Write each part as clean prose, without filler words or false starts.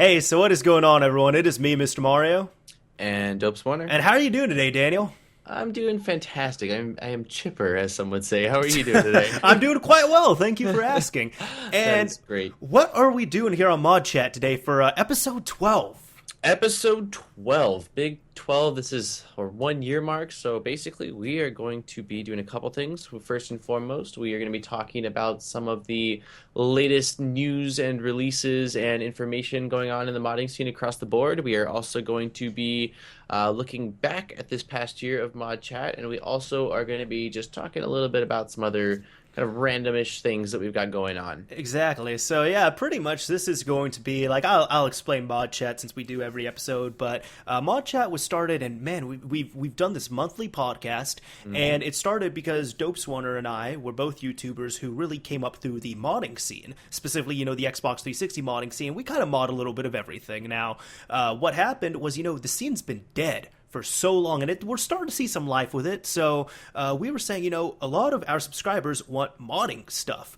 Hey, so what is going on, everyone? It is me, Mr. Mario. And Dopes Warner. And how are you doing today, Daniel? I'm doing fantastic. I am chipper, as some would say. How are you doing today? I'm doing quite well. Thank you for asking. That And is great. what are we doing here on ModChat today for episode 12? Episode 12, Big 12. This is our 1 year mark. So basically, we are going to be doing a couple things. First and foremost, we are going to be talking about some of the latest news and releases and information going on in the modding scene across the board. We are also going to be looking back at this past year of Mod Chat, and we also are going to be just talking a little bit about some other kind of randomish things that we've got going on. Exactly. So yeah, pretty much this is going to be like I'll explain Mod Chat since we do every episode. But Mod Chat was started, and man, we've done this monthly podcast, and it started because Dope Swanner and I were both YouTubers who really came up through the modding scene, specifically the Xbox 360 modding scene. We kind of mod a little bit of everything. Now, what happened was the scene's been dead for so long, and we're starting to see some life with it. So we were saying, a lot of our subscribers want modding stuff.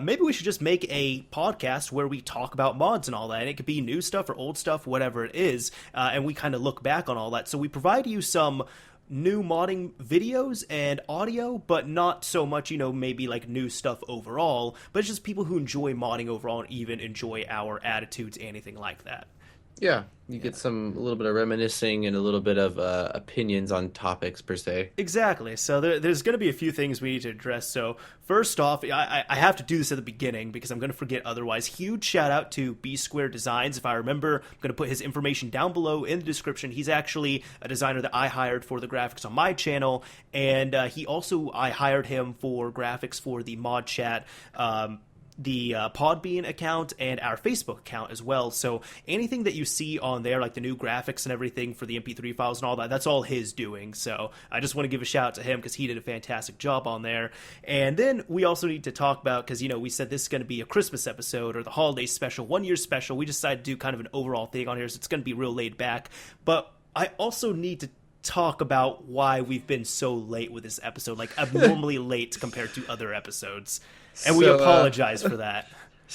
Maybe we should just make a podcast where we talk about mods and all that. And it could be new stuff or old stuff, whatever it is. And we kind of look back on all that. So we provide you some new modding videos and audio, but not so much, maybe like new stuff overall, but it's just people who enjoy modding overall and even enjoy our attitudes, anything like that. Yeah, you get a little bit of reminiscing and a little bit of opinions on topics per se. Exactly. So there's going to be a few things we need to address. So first off, I have to do this at the beginning because I'm going to forget otherwise. Huge shout out to b.squared.designs. If I remember, I'm going to put his information down below in the description. He's actually a designer that I hired for the graphics on my channel, and I hired him for graphics for the Mod Chat the Podbean account and our Facebook account as well. So anything that you see on there, like the new graphics and everything for the MP3 files and all that, that's all his doing. So I just want to give a shout out to him because he did a fantastic job on there. And then we also need to talk about, because we said this is going to be a Christmas episode or the holiday special, 1 year special. We decided to do kind of an overall thing on here, so it's going to be real laid back. But I also need to talk about why we've been so late with this episode, like abnormally late compared to other episodes. And we apologize for that.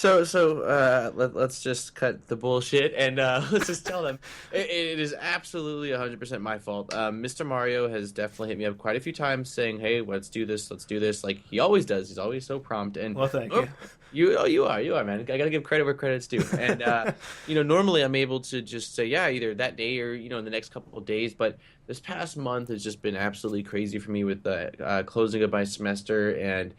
Let's just cut the bullshit and let's just tell them it is absolutely 100% my fault. Mr. Mario has definitely hit me up quite a few times saying, "Hey, let's do this, like he always does. He's always so prompt." And well, thank you. You are, man. I gotta give credit where credit's due. And normally I'm able to just say, yeah, either that day or in the next couple of days. But this past month has just been absolutely crazy for me with the closing of my semester and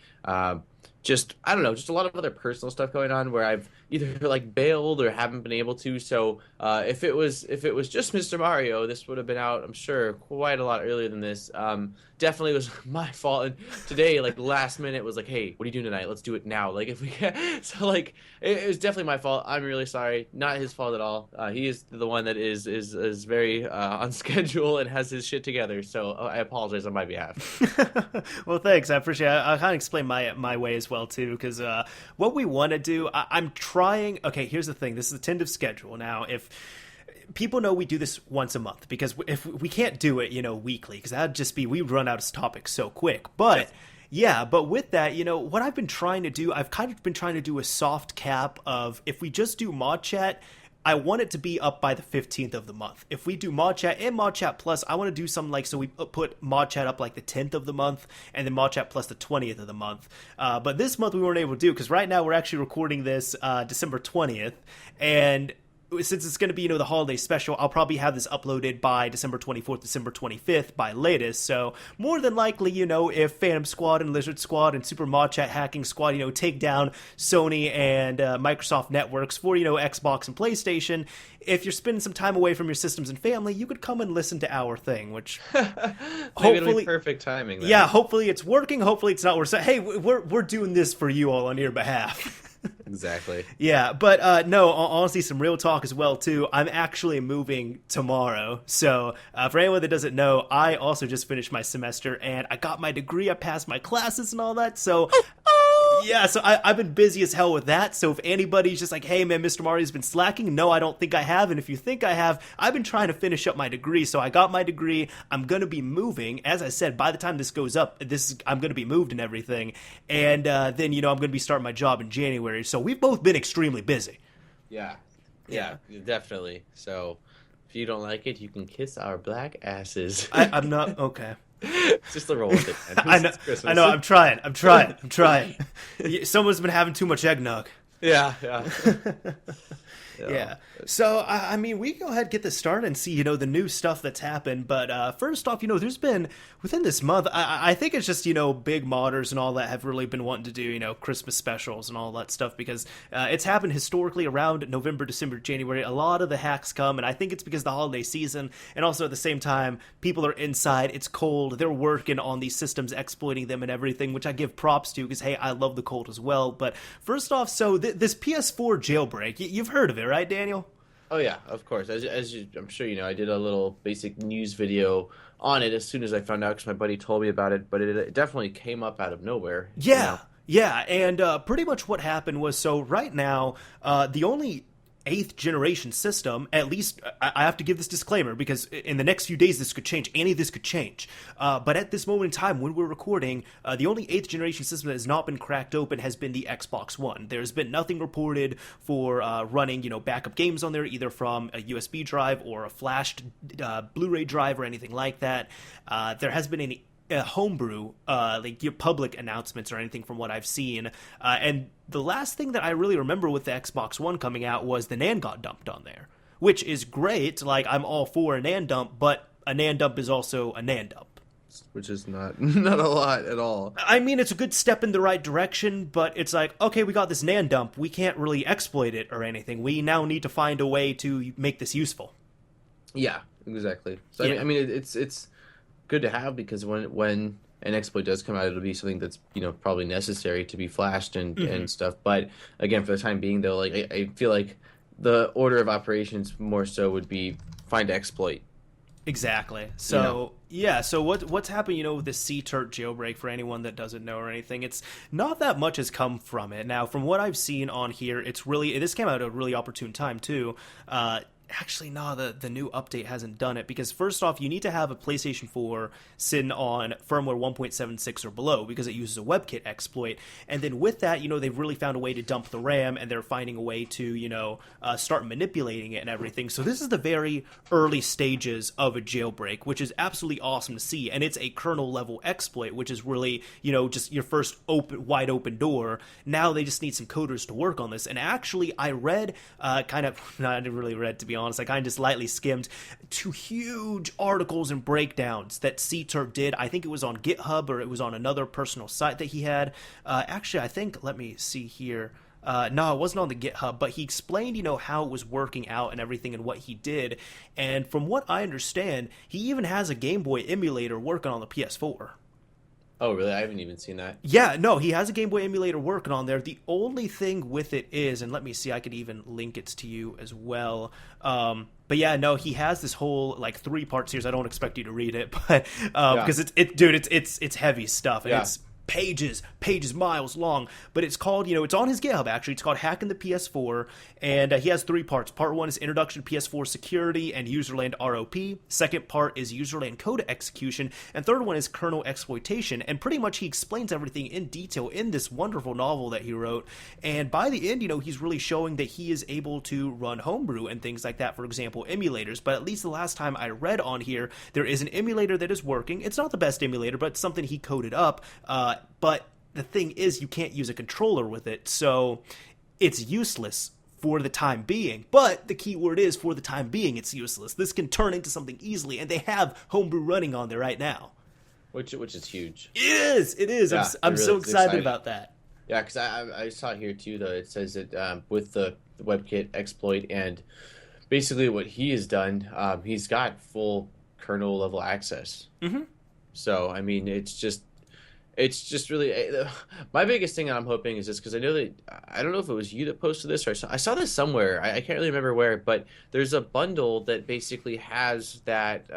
just I don't know, just a lot of other personal stuff going on where I've either like bailed or haven't been able to. So if it was just Mr. Mario, this would have been out, I'm sure, quite a lot earlier than this. Definitely was my fault. And today, like last minute, was like, hey, what are you doing tonight? Let's do it now. Like if we can. So like it was definitely my fault. I'm really sorry. Not his fault at all. He is the one that is very on schedule and has his shit together. So I apologize on my behalf. Well, thanks. I appreciate it. I'll kind of explain my way as well too, because what we want to do, I'm trying. Okay, here's the thing. This is a tentative schedule. Now, if people know we do this once a month, because if we can't do it, weekly, because that'd just be, we'd run out of topics so quick. But yeah, but with that, what I've been trying to do, I've kind of been trying to do a soft cap of, if we just do Mod Chat, I want it to be up by the 15th of the month. If we do Mod Chat and Mod Chat Plus, I want to do something like, so we put Mod Chat up like the 10th of the month, and then Mod Chat Plus the 20th of the month. But this month we weren't able to do, because right now we're actually recording this December 20th, and since it's going to be, the holiday special, I'll probably have this uploaded by December 24th, December 25th by latest. So more than likely, if Phantom Squad and Lizard Squad and Super Mod Chat Hacking Squad, take down Sony and Microsoft networks for, Xbox and PlayStation, if you're spending some time away from your systems and family, you could come and listen to our thing, which hopefully it'll be perfect timing then. Yeah, hopefully it's working. Hopefully it's not. Hey, we're doing this for you all on your behalf. Exactly. Yeah, but no, honestly, some real talk as well, too. I'm actually moving tomorrow. So for anyone that doesn't know, I also just finished my semester, and I got my degree. I passed my classes and all that. So yeah, so I've been busy as hell with that. So if anybody's just like, hey, man, Mr. Mario's been slacking, no, I don't think I have. And if you think I have, I've been trying to finish up my degree. So I got my degree. I'm going to be moving. As I said, by the time this goes up, I'm going to be moved and everything. And then, I'm going to be starting my job in January. So we've both been extremely busy. Yeah. Yeah, definitely. So if you don't like it, you can kiss our black asses. I'm not okay. Just a roll with it, man. I know. It's I Christmas. know. I'm trying. I'm trying. I'm trying. Someone's been having too much eggnog. Yeah, yeah. Yeah. So, I mean, we can go ahead and get this started and see, the new stuff that's happened. But first off, there's been, within this month, I think it's just, big modders and all that have really been wanting to do, Christmas specials and all that stuff because it's happened historically around November, December, January. A lot of the hacks come, and I think it's because the holiday season, and also at the same time, people are inside, it's cold, they're working on these systems, exploiting them and everything, which I give props to because, hey, I love the cold as well. But first off, so this PS4 jailbreak, you've heard of it, right, Daniel? Oh yeah, of course. I'm sure you know, I did a little basic news video on it as soon as I found out because my buddy told me about it. But it definitely came up out of nowhere. Yeah, yeah, and pretty much what happened was, so right now, the only eighth generation system, at least I have to give this disclaimer because in the next few days this could change, any of this could change, but at this moment in time when we're recording, the only eighth generation system that has not been cracked open has been the Xbox One. There's been nothing reported for running backup games on there, either from a USB drive or a flashed Blu-ray drive or anything like that. There has been any homebrew, like your public announcements or anything from what I've seen. And the last thing that I really remember with the Xbox One coming out was the NAND got dumped on there, which is great. Like, I'm all for a NAND dump, but a NAND dump is also a NAND dump. Which is not a lot at all. I mean, it's a good step in the right direction, but it's like, okay, we got this NAND dump. We can't really exploit it or anything. We now need to find a way to make this useful. Yeah, exactly. So Yeah. I mean, it's good to have because when an exploit does come out, it'll be something that's probably necessary to be flashed and stuff. But again, for the time being, though, like I feel like the order of operations more so would be find exploit. Exactly. So yeah. So what's happened? With the CTRT jailbreak, for anyone that doesn't know or anything, it's not that much has come from it. Now, from what I've seen on here, it's really, this came out at a really opportune time too. Actually, no, the new update hasn't done it because first off, you need to have a PlayStation 4 sitting on firmware 1.76 or below because it uses a WebKit exploit. And then with that, they've really found a way to dump the RAM and they're finding a way to, start manipulating it and everything. So this is the very early stages of a jailbreak, which is absolutely awesome to see. And it's a kernel level exploit, which is really, just your first wide open door. Now they just need some coders to work on this. And actually, I read I didn't really read, to be honest. I kind of just lightly skimmed 2 huge articles and breakdowns that CTRT did. I think it was on GitHub or it was on another personal site that he had. Actually, I think, let me see here. No, it wasn't on the GitHub, but he explained, how it was working out and everything and what he did. And from what I understand, he even has a Game Boy emulator working on the PS4. Oh, really? I haven't even seen that. Yeah, no, he has a Game Boy emulator working on there. The only thing with it is, and let me see, I could even link it to you as well. But yeah, no, he has this whole 3-part series. I don't expect you to read it, but because it's heavy stuff and it's pages, miles long, but it's called, it's on his GitHub actually. It's called Hacking the PS4, and he has 3 parts. Part 1 is Introduction to PS4 Security and Userland ROP. Second part is Userland Code Execution, and third one is Kernel Exploitation. And pretty much he explains everything in detail in this wonderful novel that he wrote. And by the end, he's really showing that he is able to run homebrew and things like that. For example, emulators. But at least the last time I read on here, there is an emulator that is working. It's not the best emulator, but it's something he coded up. But the thing is, you can't use a controller with it, so it's useless for the time being. But the key word is, for the time being, it's useless. This can turn into something easily, and they have homebrew running on there right now. Which is huge. It is. Yeah, I'm really so excited about that. Yeah, because I saw here too, though, it says that with the WebKit exploit and basically what he has done, he's got full kernel level access. Mm-hmm. So, I mean, it's just really my biggest thing that I'm hoping is this, because I know that I don't know if it was you that posted this or I saw this somewhere. I can't really remember where, but there's a bundle that basically has that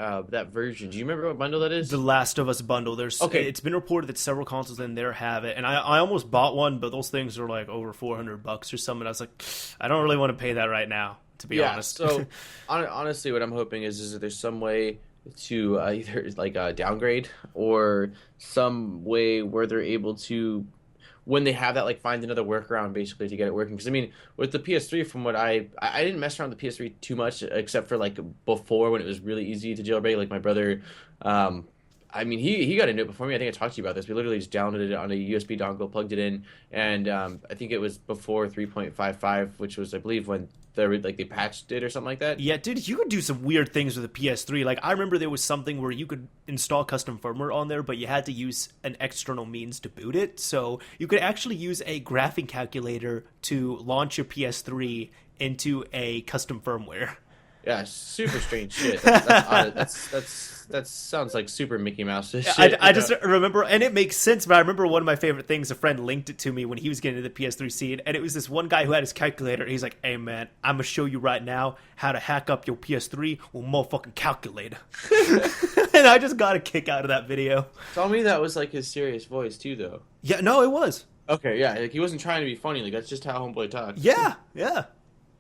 version. Do you remember what bundle that is? The Last of Us bundle. Okay. It's been reported that several consoles in there have it, and I almost bought one, but those things are like over $400 or something. I was like, I don't really want to pay that right now, to be honest. So honestly, what I'm hoping is that there's some way to either downgrade or some way where they're able to, when they have that, like find another workaround basically to get it working. Because I mean, with the PS3, from what I didn't mess around with the PS3 too much, except for like before when it was really easy to jailbreak. Like my brother, um, I mean, he got into it before me. I think I talked to you about this. We literally just downloaded it on a USB dongle, plugged it in, and I think it was before 3.55, which was I believe when they patched it or something like that. Yeah, dude, you could do some weird things with the PS3. Like, I remember there was something where you could install custom firmware on there, but you had to use an external means to boot it. So you could actually use a graphing calculator to launch your PS3 into a custom firmware. Yeah, super strange shit. That sounds like super Mickey Mouse shit. I just remember, and it makes sense, but I remember one of my favorite things, a friend linked it to me when he was getting into the PS3 scene, and it was this one guy who had his calculator. He's like, hey man, I'm gonna show you right now how to hack up your PS3 with motherfucking calculator. And I just got a kick out of that video. Tell me that was like his serious voice too, though. Yeah, no, it was. Okay, yeah, like he wasn't trying to be funny. Like that's just how Homeboy talks. Yeah.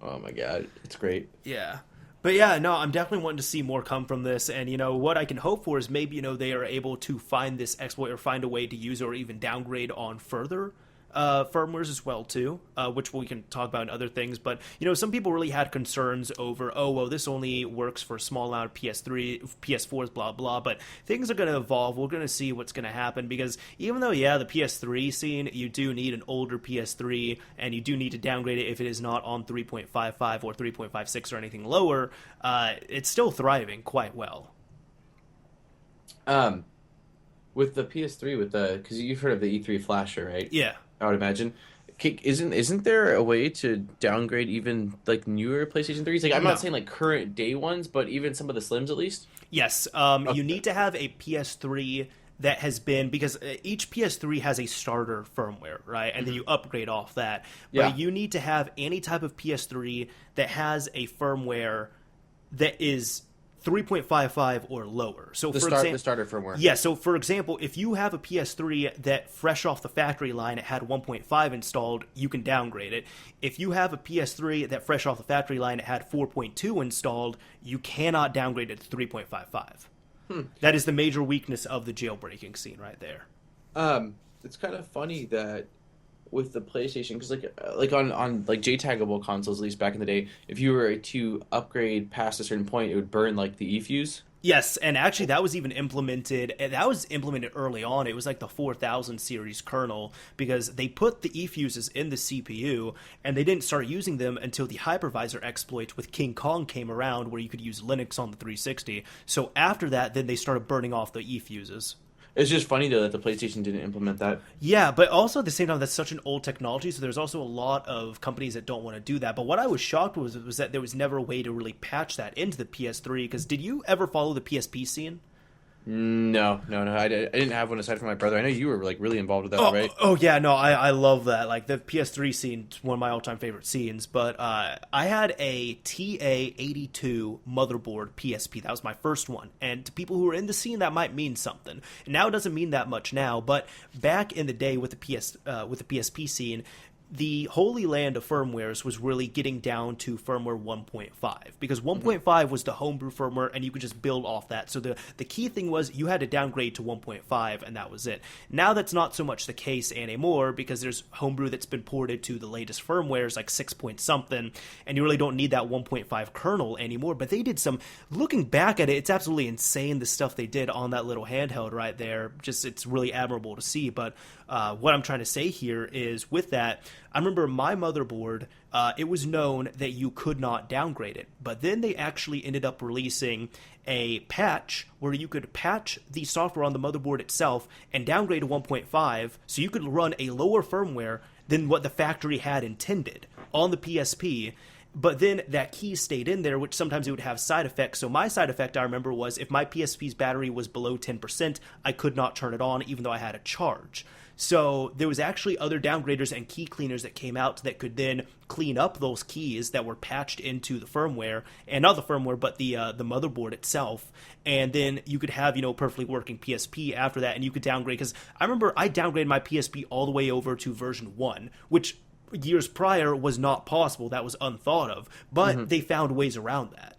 Oh my god, it's great. Yeah. But yeah, no, I'm definitely wanting to see more come from this. And, what I can hope for is maybe, they are able to find this exploit or find a way to use or even downgrade on further firmwares as well, too, which we can talk about in other things. But, some people really had concerns over, oh, well, this only works for a small amount of PS3, PS4s, blah, blah. But things are going to evolve. We're going to see what's going to happen because even though, yeah, the PS3 scene, you do need an older PS3 and you do need to downgrade it if it is not on 3.55 or 3.56 or anything lower, it's still thriving quite well. With the PS3, because you've heard of the E3 flasher, right? Yeah. I would imagine. Isn't there a way to downgrade even like newer PlayStation 3s? Like I'm not saying like current day ones, but even some of the Slims at least. Yes. Okay. You need to have a PS3 that has been, because each PS3 has a starter firmware, right? And then you upgrade off that. But you need to have any type of PS3 that has a firmware that is 3.55 or lower. So the starter firmware. Yeah, so for example, if you have a PS3 that fresh off the factory line it had 1.5 installed, you can downgrade it. If you have a PS3 that fresh off the factory line it had 4.2 installed, you cannot downgrade it to 3.55. That is the major weakness of the jailbreaking scene right there. It's kind of funny that with the PlayStation, because like on like JTAGable consoles, at least back in the day, if you were to upgrade past a certain point, it would burn like the eFuse. Yes, and actually that was even implemented. That was implemented early on. It was like the 4000 series kernel because they put the eFuses in the CPU and they didn't start using them until the hypervisor exploit with King Kong came around, where you could use Linux on the 360. So after that, then they started burning off the eFuses. It's just funny, though, that the PlayStation didn't implement that. Yeah, but also at the same time, that's such an old technology, so there's also a lot of companies that don't want to do that. But what I was shocked was that there was never a way to really patch that into the PS3, because did you ever follow the PSP scene? No. I didn't have one aside from my brother. I know you were like really involved with that, right? Oh yeah, no, I love that. Like the PS3 scene, one of my all-time favorite scenes. But I had a TA82 motherboard PSP. That was my first one. And to people who are in the scene, that might mean something. And now it doesn't mean that much now. But back in the day with the PSP scene, the holy land of firmwares was really getting down to firmware 1.5, because 1.5 was the homebrew firmware and you could just build off that. So the key thing was you had to downgrade to 1.5 and that was it. Now that's not so much the case anymore, because there's homebrew that's been ported to the latest firmwares like 6 point something, and you really don't need that 1.5 kernel anymore. But they did some, looking back at it, it's absolutely insane the stuff they did on that little handheld right there. Just, it's really admirable to see. But what I'm trying to say here is with that, I remember my motherboard, it was known that you could not downgrade it. But then they actually ended up releasing a patch where you could patch the software on the motherboard itself and downgrade to 1.5, so you could run a lower firmware than what the factory had intended on the PSP. But then that key stayed in there, which sometimes it would have side effects. So my side effect, I remember, was if my PSP's battery was below 10%, I could not turn it on even though I had a charge. So there was actually other downgraders and key cleaners that came out that could then clean up those keys that were patched into the firmware, and not the firmware, but the motherboard itself. And then you could have, perfectly working PSP after that, and you could downgrade. Because I remember I downgraded my PSP all the way over to version 1, which years prior was not possible. That was unthought of. But they found ways around that.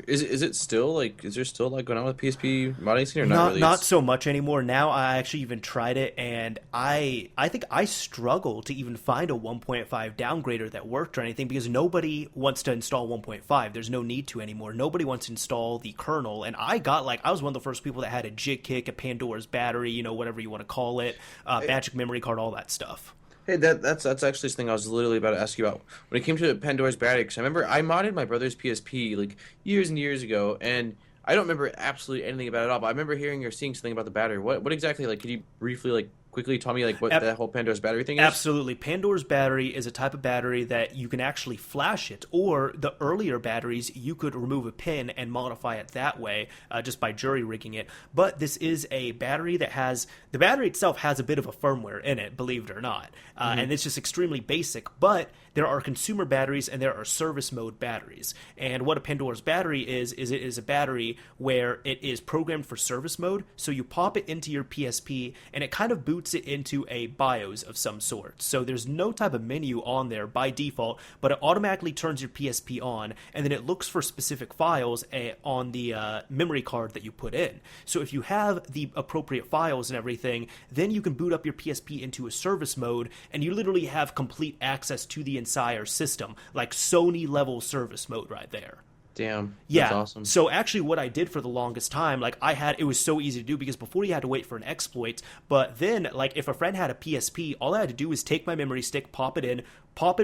Is it still like is there still like going on with PSP modding scene or not Not really? not It's so much anymore. Now I actually even tried it, and I think I struggle to even find a 1.5 downgrader that worked or anything because nobody wants to install 1.5. There's no need to anymore. Nobody wants to install the kernel, and I was one of the first people that had a jig kick, a Pandora's battery, whatever you want to call it, magic memory card, all that stuff. Hey, that's actually something I was literally about to ask you about when it came to Pandora's Battery. Because I remember I modded my brother's PSP like years and years ago, and I don't remember absolutely anything about it at all. But I remember hearing or seeing something about the battery. What exactly like? Could you briefly like quickly tell me like what that whole Pandora's Battery thing is? Absolutely. Pandora's battery is a type of battery that you can actually flash it, or the earlier batteries, you could remove a pin and modify it that way just by jury rigging it. But this is a battery that the battery itself has a bit of a firmware in it, believe it or not. And it's just extremely basic, but there are consumer batteries and there are service mode batteries. And what a Pandora's battery is it is a battery where it is programmed for service mode. So you pop it into your PSP and it kind of boots it into a BIOS of some sort. So there's no type of menu on there by default, but it automatically turns your PSP on, and then it looks for specific files on the memory card that you put in. So if you have the appropriate files and everything, then you can boot up your PSP into a service mode, and you literally have complete access to the entire system, like Sony level service mode right there. Damn, Yeah. that's awesome. So actually what I did for the longest time, like it was so easy to do because before you had to wait for an exploit, but then like if a friend had a PSP, all I had to do was take my memory stick, pop in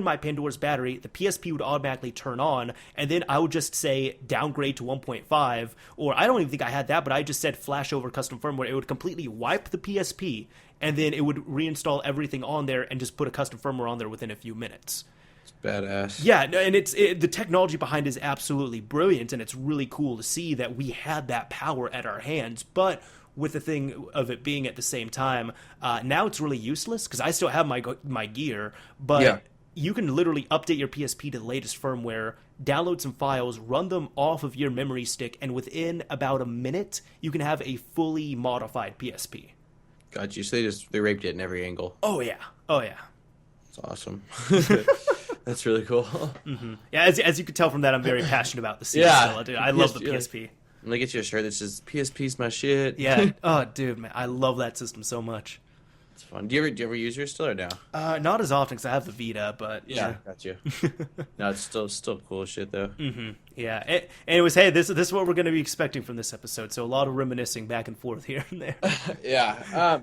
my Pandora's battery, the PSP would automatically turn on, and then I would just say downgrade to 1.5, or I don't even think I had that, but I just said flash over custom firmware. It would completely wipe the PSP, and then it would reinstall everything on there and just put a custom firmware on there within a few minutes. Badass. Yeah, no, and the technology behind it is absolutely brilliant, and it's really cool to see that we had that power at our hands. But with the thing of it being at the same time, now it's really useless because I still have my gear, but Yeah. you can literally update your PSP to the latest firmware, download some files, run them off of your memory stick, and within about a minute, you can have a fully modified PSP. Got you. So they raped it in every angle. Oh yeah, oh yeah. It's awesome. That's really cool. Yeah, as you could tell from that, I'm very passionate about the series. Yeah. Still, dude. I love the PSP. I'm gonna get you a shirt that says "PSP's my shit." Yeah. Oh, dude, man, I love that system so much. It's fun. Do you ever use yours still or now? Not as often because I have the Vita, but yeah. Got you. No, it's still cool as shit though. Yeah. Anyways, hey, this is what we're going to be expecting from this episode. So a lot of reminiscing back and forth here and there. Yeah.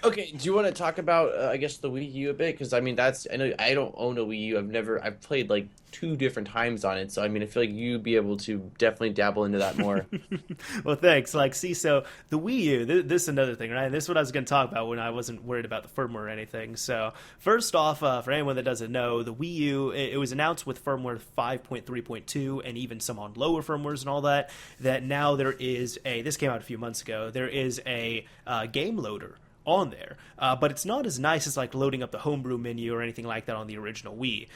Okay. Do you want to talk about I guess the Wii U a bit? Because I mean, I know I don't own a Wii U. I've played like 2 different times on it. So I mean, I feel like you'd be able to definitely dabble into that more. Well, thanks. Like, see, so the Wii U, this is another thing, right? This is what I was going to talk about when I wasn't worried about the firmware or anything. So first off, for anyone that doesn't know, the Wii U, it was announced with firmware 5.3.2 and even some on lower firmwares and all that now there is this came out a few months ago, there is a game loader on there, but it's not as nice as like loading up the homebrew menu or anything like that on the original Wii,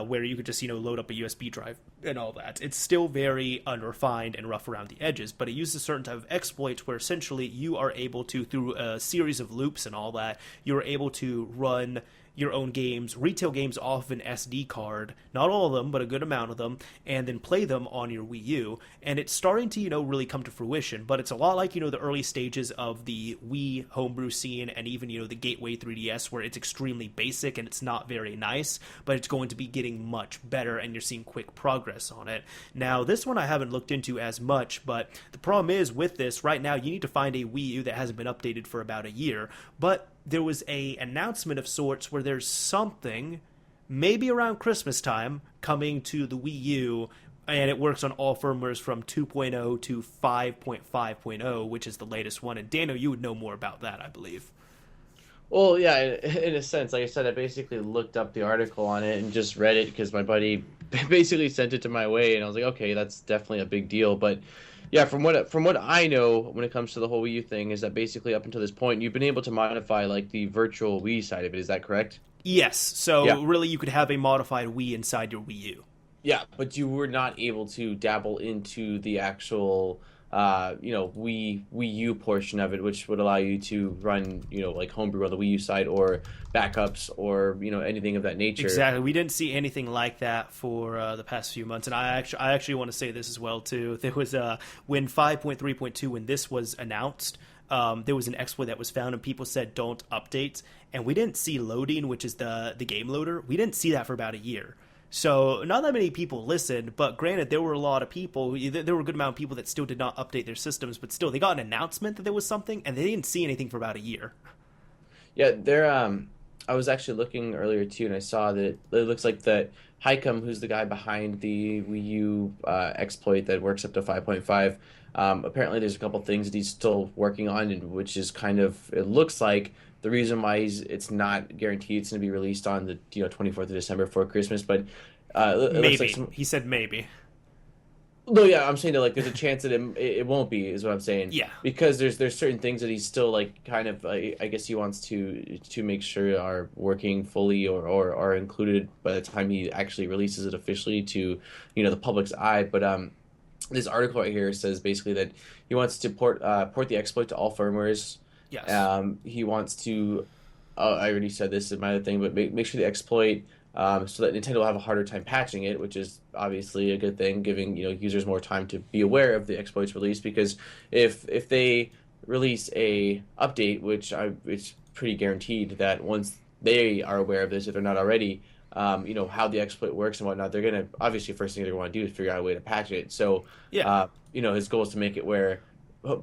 where you could just load up a USB drive and all that. It's still very unrefined and rough around the edges, but it uses a certain type of exploit where essentially you are able to, through a series of loops and all that, you're able to run your own games, retail games off an SD card, not all of them, but a good amount of them, and then play them on your Wii U. And it's starting to, really come to fruition, but it's a lot like, the early stages of the Wii homebrew scene and even, the Gateway 3DS, where it's extremely basic and it's not very nice, but it's going to be getting much better and you're seeing quick progress on it. Now, this one I haven't looked into as much, but the problem is with this, right now you need to find a Wii U that hasn't been updated for about a year, but there was a announcement of sorts where there's something, maybe around Christmas time, coming to the Wii U, and it works on all firmwares from 2.0 to 5.5.0, which is the latest one. And Daniel, you would know more about that, I believe. Well, yeah, in a sense, like I said, I basically looked up the article on it and just read it because my buddy basically sent it to my way, and I was like, okay, that's definitely a big deal. But yeah, from what I know when it comes to the whole Wii U thing is that basically up until this point, you've been able to modify like the virtual Wii side of it. Is that correct? Yes. So really, you could have a modified Wii inside your Wii U. Yeah, but you were not able to dabble into the actual Wii U portion of it, which would allow you to run, like homebrew on the Wii U side or backups or anything of that nature. Exactly. We didn't see anything like that for the past few months, and I actually want to say this as well too. There was when 5.3.2, when this was announced, there was an exploit that was found, and people said don't update, and we didn't see loading, which is the game loader. We didn't see that for about a year. So not that many people listened, but granted, there were a lot of people. There were a good amount of people that still did not update their systems, but still, they got an announcement that there was something, and they didn't see anything for about a year. Yeah, there. I was actually looking earlier too, and I saw that it looks like that Hikem, who's the guy behind the Wii U exploit that works up to 5.5. Apparently, there's a couple things that he's still working on, and which is kind of, it looks like the reason why it's not guaranteed it's going to be released on the 24th of December for Christmas, but it Maybe. looks like He said maybe. no, yeah, I'm saying that like there's a chance that it won't be, is what I'm saying. Yeah. Because there's certain things that he's still like kind of I guess he wants to make sure are working fully or are included by the time he actually releases it officially to the public's eye. But this article right here says basically that he wants to port the exploit to all firmwares. Yes. He wants to. I already said this is my other thing, but make sure the exploit. So that Nintendo will have a harder time patching it, which is obviously a good thing, giving users more time to be aware of the exploits release. Because if they release a update, which it's pretty guaranteed that once they are aware of this, if they're not already, how the exploit works and whatnot, they're gonna obviously first thing they're going to do is figure out a way to patch it. So Yeah. his goal is to make it where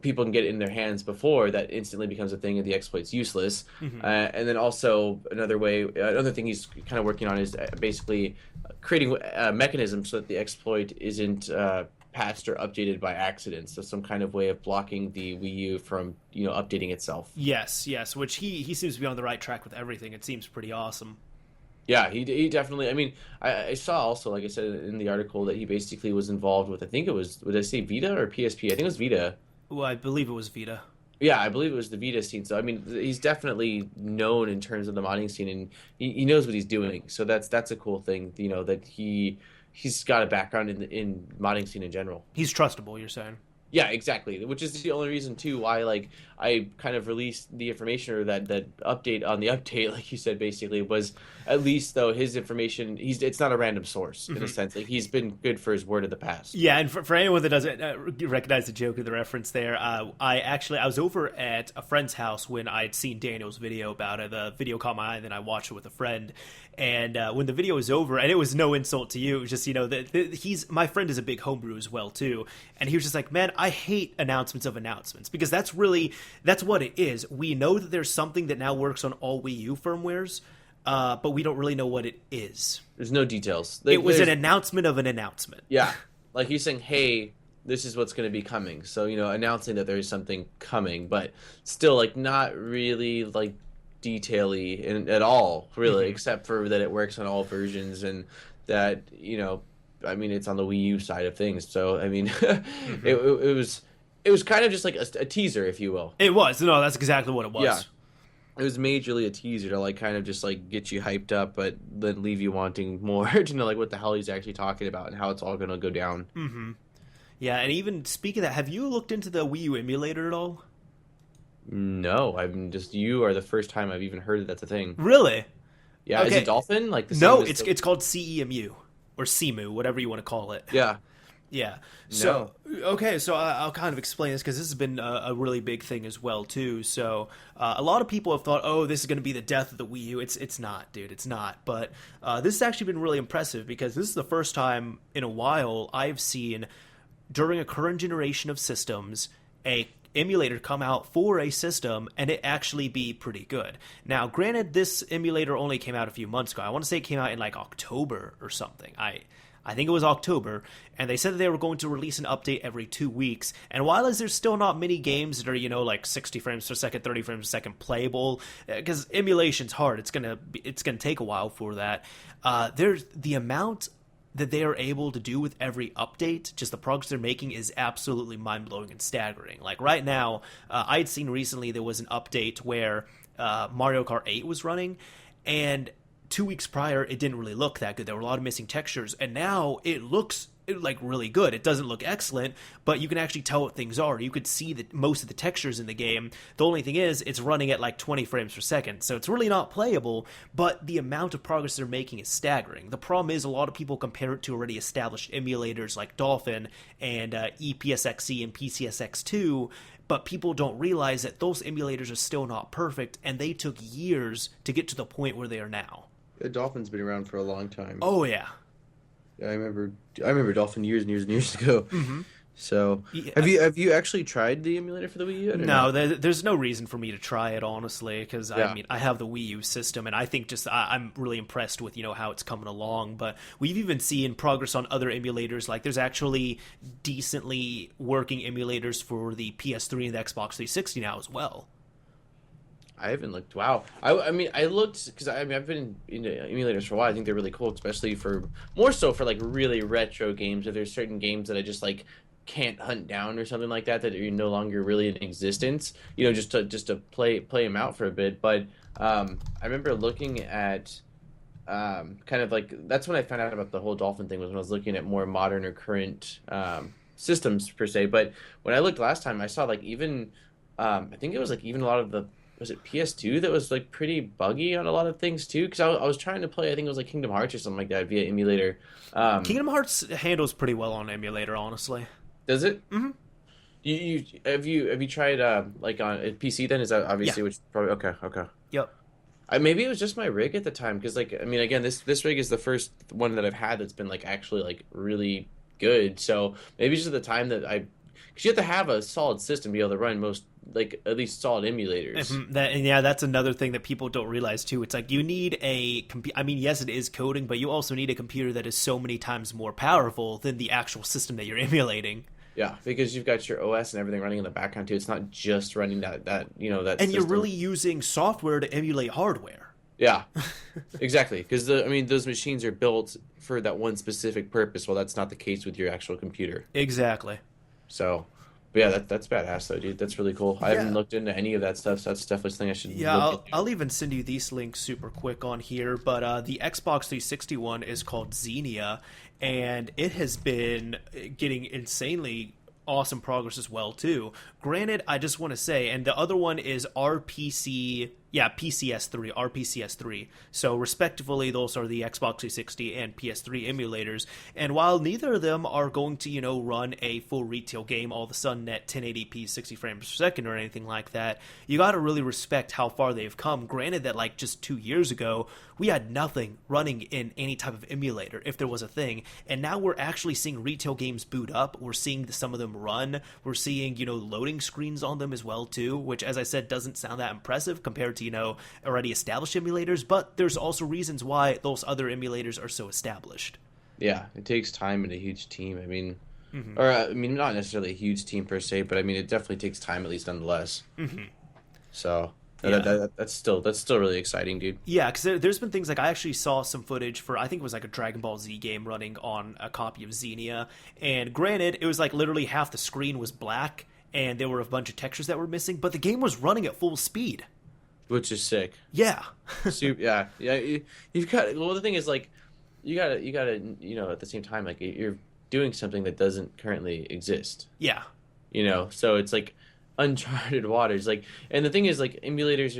people can get it in their hands before that instantly becomes a thing and the exploit's useless. And then also another thing he's kind of working on is basically creating a mechanism so that the exploit isn't patched or updated by accident. So some kind of way of blocking the Wii U from updating itself. Yes, which he seems to be on the right track with everything. It seems pretty awesome. Yeah, he definitely. I mean, I saw also, like I said in the article, that he basically was involved with. I think it was. Would I say Vita or PSP? I think it was Vita. Well, I believe it was Vita. Yeah, I believe it was the Vita scene. So I mean, he's definitely known in terms of the modding scene, and he knows what he's doing. So that's a cool thing, that he's got a background in modding scene in general. He's trustable, you're saying? Yeah, exactly. Which is the only reason too why like I kind of released the information or that update on the update, like you said, basically was at least though his information. It's not a random source in a sense. Like he's been good for his word of the past. Yeah, and for anyone that doesn't recognize the joke or the reference there, I was over at a friend's house when I'd seen Daniel's video about it. The video caught my eye, and then I watched it with a friend. And when the video was over, and it was no insult to you, it was just my friend is a big homebrew as well too, and he was just like, man, I hate announcements of announcements, because that's what it is. We know that there's something that now works on all Wii U firmwares, but we don't really know what it is. There's no details. It was an announcement of an announcement. Yeah, like he's saying, hey, this is what's going to be coming. So announcing that there's something coming, but still like not really like detail-y at all, really, except for that it works on all versions and that I mean, it's on the Wii U side of things. So I mean, it was kind of just like a teaser, if you will. It was. No, that's exactly what it was. Yeah. It was majorly a teaser to like kind of just like get you hyped up, but then leave you wanting more to know like what the hell he's actually talking about and how it's all going to go down. Yeah, and even speaking of that, have you looked into the Wii U emulator at all? No, you are the first time I've even heard that that's a thing. Really? Yeah, okay. Is it Dolphin? Like the no, it's called CEMU or CEMU, whatever you want to call it. Yeah. Yeah. So okay, so I'll kind of explain this because this has been a really big thing as well too. So a lot of people have thought, oh, this is going to be the death of the Wii U. It's not, dude. It's not. But this has actually been really impressive because this is the first time in a while I've seen during a current generation of systems a emulator come out for a system and it actually be pretty good. Now, granted, this emulator only came out a few months ago. I want to say it came out in like October or something. I think it was October, and they said that they were going to release an update every 2 weeks. And while there's still not many games that are, like 60 frames per second, 30 frames per second playable, because emulation's hard. It's gonna take a while for that. There's the amount that they are able to do with every update, just the progress they're making is absolutely mind-blowing and staggering. Like right now, I had seen recently there was an update where Mario Kart 8 was running, and 2 weeks prior, it didn't really look that good. There were a lot of missing textures, and now it looks like really good. It doesn't look excellent, but you can actually tell what things are. You could see that most of the textures in the game. The only thing is, it's running at like 20 frames per second, so it's really not playable, but the amount of progress they're making is staggering. The problem is a lot of people compare it to already established emulators like Dolphin and EPSXE and PCSX2, but people don't realize that those emulators are still not perfect, and they took years to get to the point where they are now. Yeah, Dolphin's been around for a long time. Oh, yeah. Yeah, I remember Dolphin years and years and years ago. Mm-hmm. So, Yeah. have you actually tried the emulator for the Wii U? No, there's no reason for me to try it, honestly, because Yeah. I mean, I have the Wii U system, and I think I'm really impressed with, how it's coming along. But we've even seen progress on other emulators. Like, there's actually decently working emulators for the PS3 and the Xbox 360 now as well. I haven't looked. Wow. I mean, I looked because I've been into emulators for a while. I think they're really cool, especially more so for like really retro games. If there's certain games that I just like can't hunt down or something like that are no longer really in existence. Just to play them out for a bit. But I remember looking at kind of like that's when I found out about the whole Dolphin thing was when I was looking at more modern or current systems per se. But when I looked last time, I saw like even I think it was like even a lot of the was it PS2 that was like pretty buggy on a lot of things too? Because I was trying to play, I think it was like Kingdom Hearts or something like that via emulator. Kingdom Hearts handles pretty well on emulator, honestly. Does it? Mm-hmm. Have you tried like on a PC then? Is that obviously which probably okay. Yep. Maybe it was just my rig at the time because like I mean again this rig is the first one that I've had that's been like actually like really good. So maybe just at the time that because you have to have a solid system to be able to run most like at least solid emulators. That's another thing that people don't realize too. It's like you need I mean, yes, it is coding, but you also need a computer that is so many times more powerful than the actual system that you're emulating. Yeah, because you've got your OS and everything running in the background too. It's not just running that that And system. you're really using software to emulate hardware. Yeah, exactly. Because those machines are built for that one specific purpose. Well, that's not the case with your actual computer. Exactly. So, but yeah, that's badass though, dude. That's really cool. I haven't looked into any of that stuff, so that's definitely something I should. I'll even send you these links super quick on here. But the Xbox 360 one is called Xenia, and it has been getting insanely awesome progress as well too. Granted, I just want to say, and the other one is RPCS3. So respectively, those are the Xbox 360 and PS3 emulators. And while neither of them are going to, run a full retail game all of a sudden at 1080p 60 frames per second or anything like that, you got to really respect how far they've come. Granted that like just 2 years ago, we had nothing running in any type of emulator, if there was a thing. And now we're actually seeing retail games boot up. We're seeing some of them run. We're seeing, loading screens on them as well too, which, as I said, doesn't sound that impressive compared to, already established emulators, but there's also reasons why those other emulators are so established. Yeah, it takes time and a huge team. I mean, or I mean, not necessarily a huge team per se, but I mean, it definitely takes time at least, nonetheless. So that's still really exciting, dude. Yeah, because there's been things like I actually saw some footage for I think it was like a Dragon Ball Z game running on a copy of Xenia, and granted, it was like literally half the screen was black, and there were a bunch of textures that were missing, but the game was running at full speed. Which is sick. Yeah. Yeah. You've got. Well, the thing is, like, you gotta, at the same time, like, you're doing something that doesn't currently exist. Yeah. So it's like uncharted waters. Like, and the thing is, like, emulators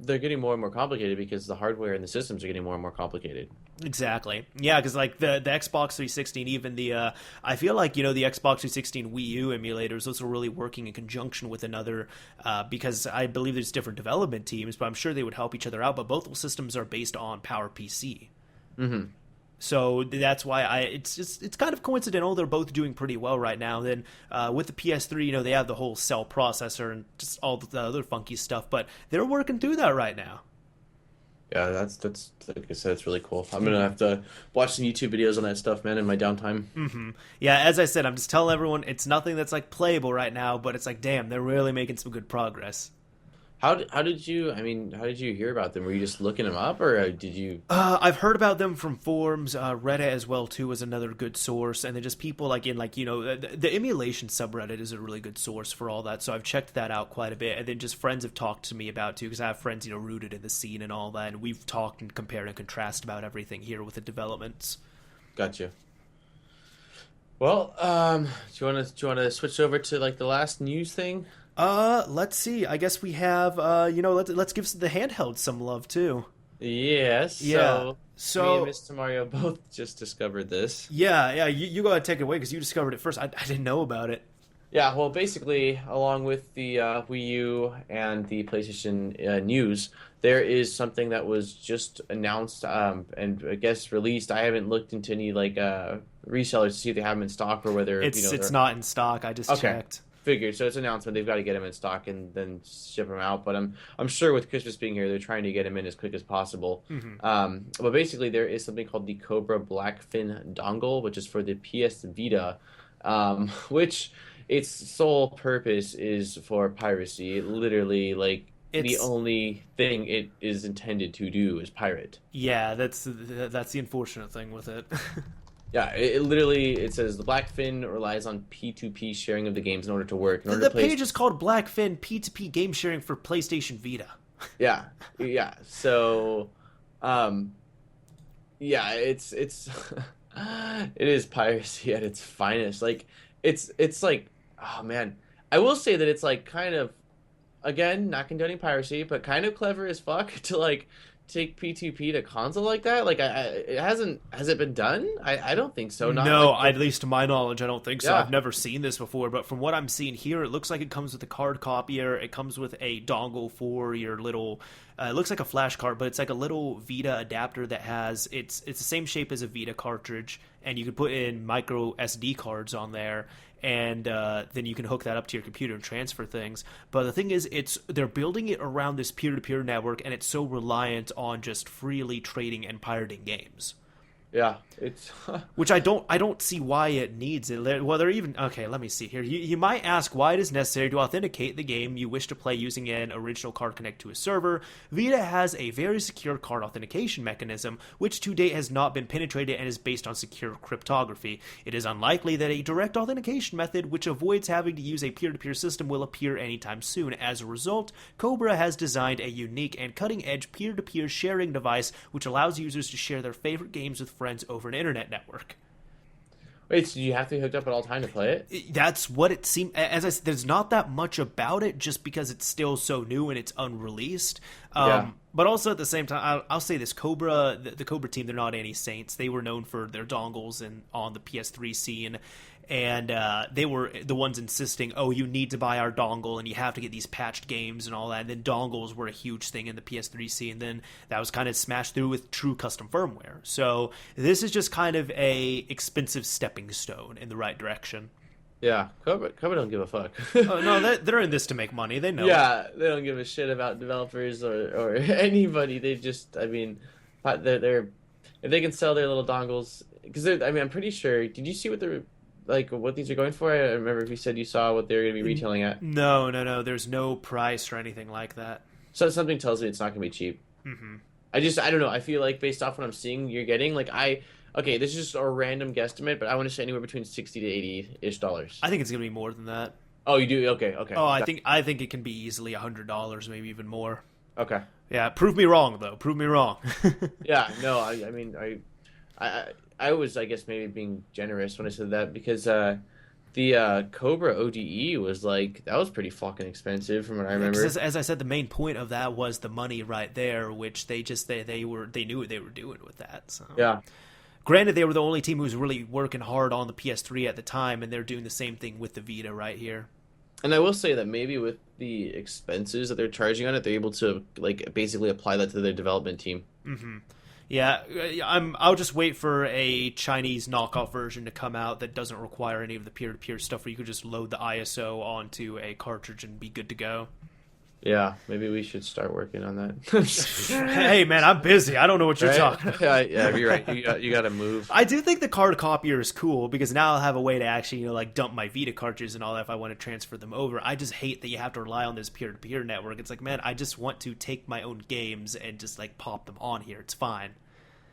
they're getting more and more complicated because the hardware and the systems are getting more and more complicated. Exactly. Yeah, because like the Xbox 360 and even the I feel like the Xbox 360 and Wii U emulators, those are really working in conjunction with another because I believe there's different development teams, but I'm sure they would help each other out. But both those systems are based on PowerPC. Mm-hmm. So that's why it's kind of coincidental. They're both doing pretty well right now. Then with the PS3, they have the whole cell processor and just all the other funky stuff, but they're working through that right now. Yeah, that's like I said, it's really cool. I'm gonna have to watch some YouTube videos on that stuff, man, in my downtime. Mm-hmm. Yeah, as I said, I'm just telling everyone it's nothing that's like playable right now, but it's like, damn, they're really making some good progress. how did you hear about them? Were you just looking them up, or did you? I've heard about them from forums. Reddit as well too is another good source, and then just people like in like the emulation subreddit is a really good source for all that. So I've checked that out quite a bit, and then just friends have talked to me about too because I have friends rooted in the scene and all that, and we've talked and compared and contrast about everything here with the developments. Gotcha. Well, do you want to switch over to like the last news thing? Let's see. I guess we have let's give the handheld some love too. Yes. Yeah. Me and So Mr. Mario both just discovered this. yeah. You go ahead and take it away because you discovered it first. I didn't know about it. Yeah, well, basically, along with the Wii U and the PlayStation news, there is something that was just announced and I guess released. I haven't looked into any like resellers to see if they have them in stock or whether It's not in stock. I just okay. checked. Figured. So it's an announcement. They've got to get them in stock and then ship them out. But I'm sure with Christmas being here, they're trying to get them in as quick as possible. But basically, there is something called the Cobra Blackfin dongle, which is for the PS Vita, which its sole purpose is for piracy. It literally, like, the It's only thing it is intended to do is pirate. Yeah, that's the unfortunate thing with it. Yeah, it literally it says the Blackfin relies on P2P sharing of the games in order to work. In order The to play, page is called Blackfin P2P game sharing for PlayStation Vita. yeah, yeah. So, yeah, it's it is piracy at its finest. Like it's like, oh man, I will say that it's like kind of, again, not condoning piracy, but kind of clever as fuck to like take P2P to console like that. Like it has it been done? I don't think so. Not No, like at least to my knowledge, I don't think so. yeah. I've never seen this before, but from what I'm seeing here, it looks like it comes with a card copier. It comes with a dongle for your little. It looks like a flash card, but it's like a little Vita adapter that has it's the same shape as a Vita cartridge, and you can put in micro SD cards on there, and then you can hook that up to your computer and transfer things. But the thing is, they're building it around this peer-to-peer network, and it's so reliant on just freely trading and pirating games. Yeah, it's Which I don't see why it needs it. Well, they're even okay. Let me see here. You might ask why it is necessary to authenticate the game you wish to play using an original card connect to a server. Vita has a very secure card authentication mechanism, which to date has not been penetrated and is based on secure cryptography. It is unlikely that a direct authentication method, which avoids having to use a peer-to-peer system, will appear anytime soon. As a result, Cobra has designed a unique and cutting-edge peer-to-peer sharing device, which allows users to share their favorite games with friends over an internet network. wait. So you have to be hooked up at all time to play it? That's what it seemed. As I said, there's not that much about it, just because it's still so new and it's unreleased. Yeah. But also at the same time, I'll say this: Cobra, the Cobra team, they're not any saints. They were known for their dongles and on the PS3 scene, and they were the ones insisting, "Oh, you need to buy our dongle, and you have to get these patched games and all that." And then dongles were a huge thing in the PS3 scene. Then that was kind of smashed through with true custom firmware. So this is just kind of a expensive stepping stone in the right direction. Yeah, Cobra don't give a fuck. Oh no, they're in this to make money. They know it. Yeah, they don't give a shit about developers or anybody. They just, I mean, they're if they can sell their little dongles, because I mean, I'm pretty sure. Did you see what they're like? What these are going for? I remember if you said you saw what they're going to be retailing at. No. There's no price or anything like that. So something tells me it's not going to be cheap. Hmm. I don't know. I feel like based off what I'm seeing, you're getting like okay, this is just a random guesstimate, but I want to say anywhere between 60 to 80-ish dollars. I think it's gonna be more than that. Oh, you do? Okay. Oh, I think it can be easily $100, maybe even more. Okay. Yeah, prove me wrong though. Prove me wrong. Yeah, no, I mean, I was, I guess, maybe being generous when I said that because the Cobra ODE was like, that was pretty fucking expensive from what I remember. As I said, the main point of that was the money right there, which they knew what they were doing with that. So. Yeah. Granted, they were the only team who was really working hard on the PS3 at the time, and they're doing the same thing with the Vita right here. And I will say that maybe with the expenses that they're charging on it, they're able to like basically apply that to their development team. Mm-hmm. Yeah, I'll just wait for a Chinese knockoff version to come out that doesn't require any of the peer-to-peer stuff, where you could just load the ISO onto a cartridge and be good to go. Yeah, maybe we should start working on that. Hey man, I'm busy. I don't know what you're Right? talking about. Yeah, yeah, you're right. You got to move. I do think the card copier is cool because now I'll have a way to actually, like dump my Vita cartridges and all that if I want to transfer them over. I just hate that you have to rely on this peer-to-peer network. It's like, man, I just want to take my own games and just like pop them on here. It's fine.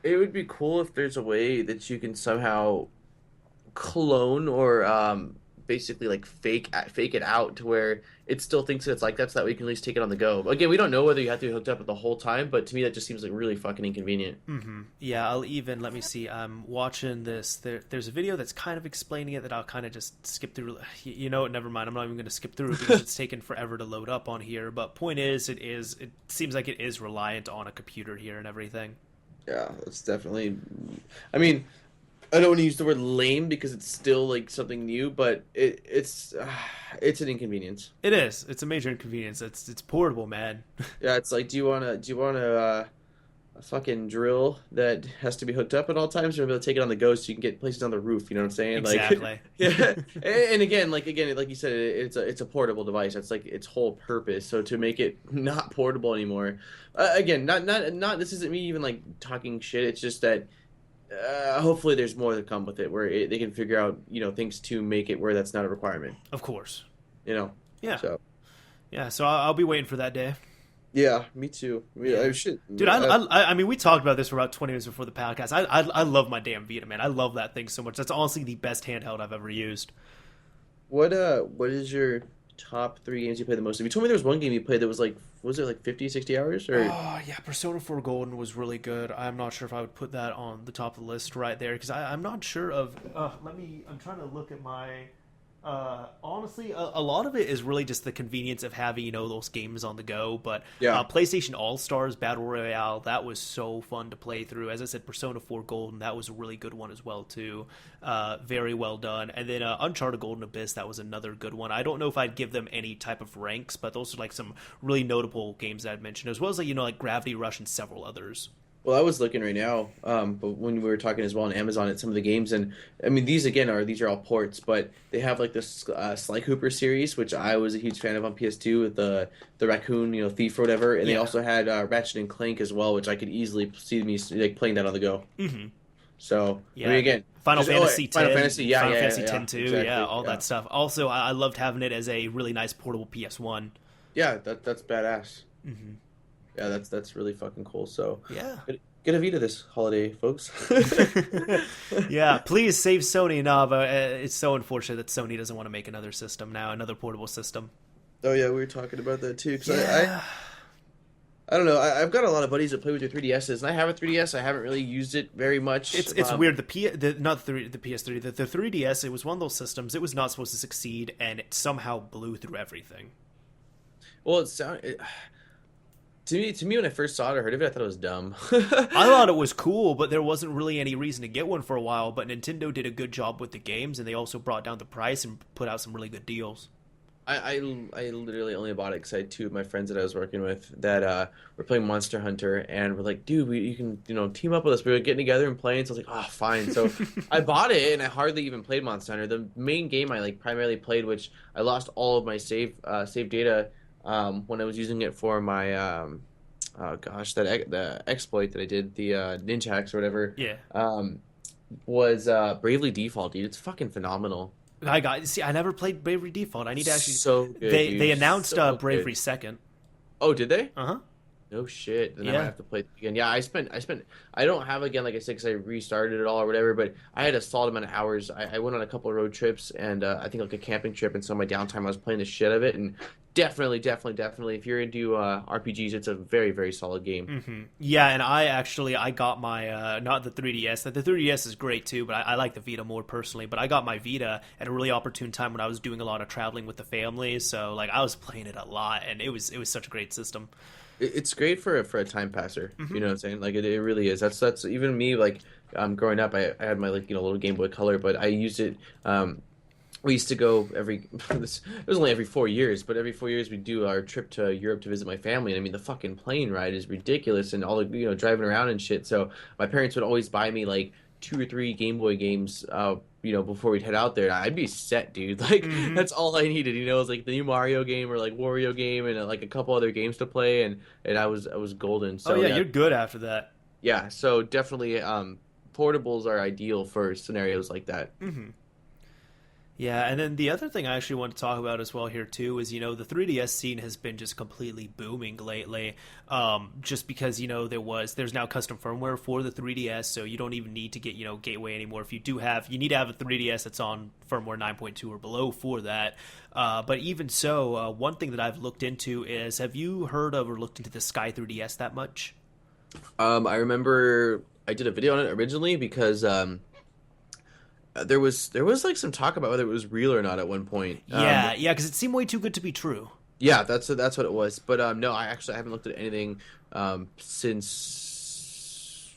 It would be cool if there's a way that you can somehow clone or basically like fake it out to where it still thinks that it's like that, so that way you can at least take it on the go. Again, we don't know whether you have to be hooked up the whole time, but to me that just seems like really fucking inconvenient. Yeah, I'll even let me see. I'm watching this. There's a video that's kind of explaining it that I'll kind of just skip through. You know what? Never mind. I'm not even going to skip through it because it's taken forever to load up on here. But point is, it seems like it is reliant on a computer here and everything. Yeah, it's definitely. I mean, I don't want to use the word lame because it's still like something new, but it's an inconvenience. It is. It's a major inconvenience. It's portable, man. Yeah, it's like, do you want to a fucking drill that has to be hooked up at all times, or be able to take it on the go so you can get places on the roof? You know what I'm saying? Exactly. Like, yeah. And again, like you said, it's a portable device. That's like its whole purpose. So to make it not portable anymore, again, not. This isn't me even like talking shit. It's just that. Hopefully there's more to come with it where they can figure out things to make it where that's not a requirement, Of course. Yeah. So Yeah. So I'll be waiting for that day. yeah, me too. I should, Dude, I mean, we talked about this for about 20 minutes before the podcast. I love my damn Vita, man. I love that thing so much. That's honestly the best handheld I've ever used. what is your top 3 games you played the most? You told me there was one game you played that was it like 50, 60 hours or Oh, yeah, Persona 4 Golden was really good. I'm not sure if I would put that on the top of the list right there because I'm not sure of. I'm trying to look at my. Honestly, a lot of it is really just the convenience of having those games on the go. But Yeah. PlayStation All Stars Battle Royale, that was so fun to play through. As I said, Persona 4 Golden, that was a really good one as well too. Very well done. And then Uncharted Golden Abyss, that was another good one. I don't know if I'd give them any type of ranks, but those are like some really notable games that I'd mentioned, as well as like Gravity Rush and several others. Well, I was looking right now, but when we were talking as well on Amazon at some of the games, and I mean these are all ports, but they have like this Sly Cooper series, which I was a huge fan of on PS2 with the raccoon, thief or whatever, and they also had Ratchet and Clank as well, which I could easily see me like playing that on the go. Mm-hmm. So Yeah. I mean, again, Final Fantasy X, Final Fantasy, yeah, Final yeah, Fantasy yeah, X too, exactly, yeah, all yeah. that stuff. Also, I loved having it as a really nice portable PS1. Yeah, that's badass. Mm-hmm. Yeah, that's really fucking cool. So Yeah. get a Vita this holiday, folks. Yeah, please save Sony. No, but it's so unfortunate that Sony doesn't want to make another system now, another portable system. Oh yeah, we were talking about that too. 'Cause Yeah. I don't know. I've got a lot of buddies that play with their 3DSs, and I have a 3DS. I haven't really used it very much. It's weird. The PS3, the 3DS. It was one of those systems. It was not supposed to succeed, and it somehow blew through everything. Well, to me when I first saw it or heard of it, I thought it was dumb. I thought it was cool, but there wasn't really any reason to get one for a while. But Nintendo did a good job with the games, and they also brought down the price and put out some really good deals. I literally only bought it because I had 2 of my friends that I was working with that were playing Monster Hunter, and we're like, dude, you can team up with us. We were getting together and playing, so I was like, oh, fine. So I bought it, and I hardly even played Monster Hunter. The main game I like primarily played, which I lost all of my save data when I was using it for my oh gosh, the exploit that I did, the Ninja hacks or whatever. Yeah. Was Bravely Default, dude. It's fucking phenomenal. I never played Bravery Default. I need to actually. So good, They dude. announced So Bravery good. Second. Oh, did they? Uh huh. No shit. Then I Yeah. might have to play it again. Yeah, I spent. I don't have again, like I said, because I restarted it all or whatever. But I had a solid amount of hours. I went on a couple of road trips and I think like a camping trip. And so my downtime, I was playing the shit out of it. And definitely, if you're into RPGs, it's a very, very solid game. Mm-hmm. Yeah, and I got my not the 3DS. The 3DS is great too, but I like the Vita more personally. But I got my Vita at a really opportune time when I was doing a lot of traveling with the family. So like I was playing it a lot, and it was such a great system. It's great for a time passer. Mm-hmm. You know what I'm saying? Like it really is. That's even me. Like growing up, I had my little Game Boy Color, but I used it. We used to go it was only every 4 years, but every 4 years we'd do our trip to Europe to visit my family. And I mean, the fucking plane ride is ridiculous and all the, driving around and shit. So my parents would always buy me like 2 or 3 Game Boy games, before we'd head out there, I'd be set, dude. Like Hmm. that's all I needed. It was like the new Mario game or like Wario game and like a couple other games to play, and I was golden. Oh So yeah, yeah, you're good after that. yeah. So definitely, portables are ideal for scenarios like that. Hmm. Yeah, and then the other thing I actually want to talk about as well here too is the 3DS scene has been just completely booming lately. Just because there's now custom firmware for the 3DS, so you don't even need to get Gateway anymore. If you need to have a 3DS that's on firmware 9.2 or below for that. But even so, one thing that I've looked into is, have you heard of or looked into the Sky 3DS that much? I remember I did a video on it originally because there was like some talk about whether it was real or not at one point. Yeah, because it seemed way too good to be true. Yeah, that's what it was. But no, I haven't looked at anything since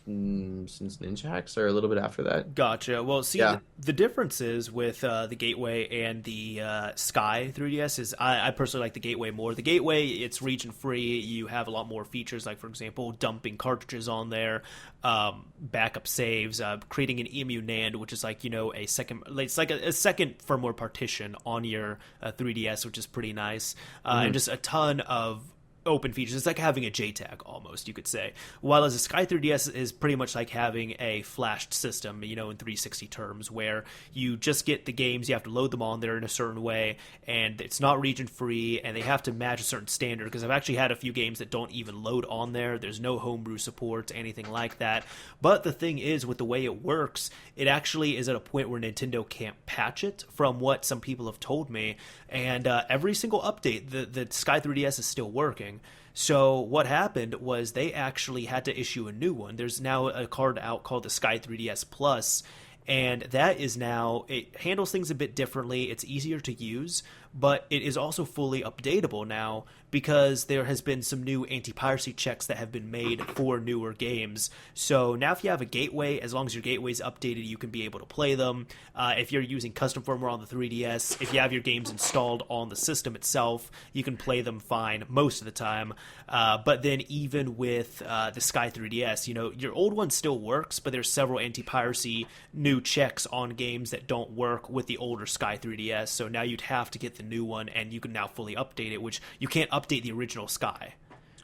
Ninja Hacks or a little bit after that. Gotcha. Well, see, Yeah. the difference is with the Gateway and the Sky 3DS is I personally like the Gateway more. The Gateway, it's region free. You have a lot more features, like, for example, dumping cartridges on there, backup saves, creating an EMU NAND, which is like, a second, it's like a second firmware partition on your 3DS, which is pretty nice. And just a ton of open features. It's like having a JTAG almost, you could say. While as a Sky 3DS is pretty much like having a flashed system, in 360 terms, where you just get the games, you have to load them on there in a certain way, and it's not region free, and they have to match a certain standard, because I've actually had a few games that don't even load on there. There's no homebrew support, anything like that. But the thing is, with the way it works, it actually is at a point where Nintendo can't patch it, from what some people have told me, and every single update, the Sky 3DS is still working. So what happened was they actually had to issue a new one. There's now a card out called the Sky 3DS Plus, and that is now, it handles things a bit differently. It's easier to use, but it is also fully updatable now, because there has been some new anti-piracy checks that have been made for newer games. So now if you have a gateway, as long as your gateway is updated, you can be able to play them. If you're using custom firmware on the 3DS, if you have your games installed on the system itself, you can play them fine most of the time. But then even with the Sky 3DS, your old one still works, but there's several anti-piracy new checks on games that don't work with the older Sky 3DS. So now you'd have to get the new one, and you can now fully update it, which you can't update the original Sky.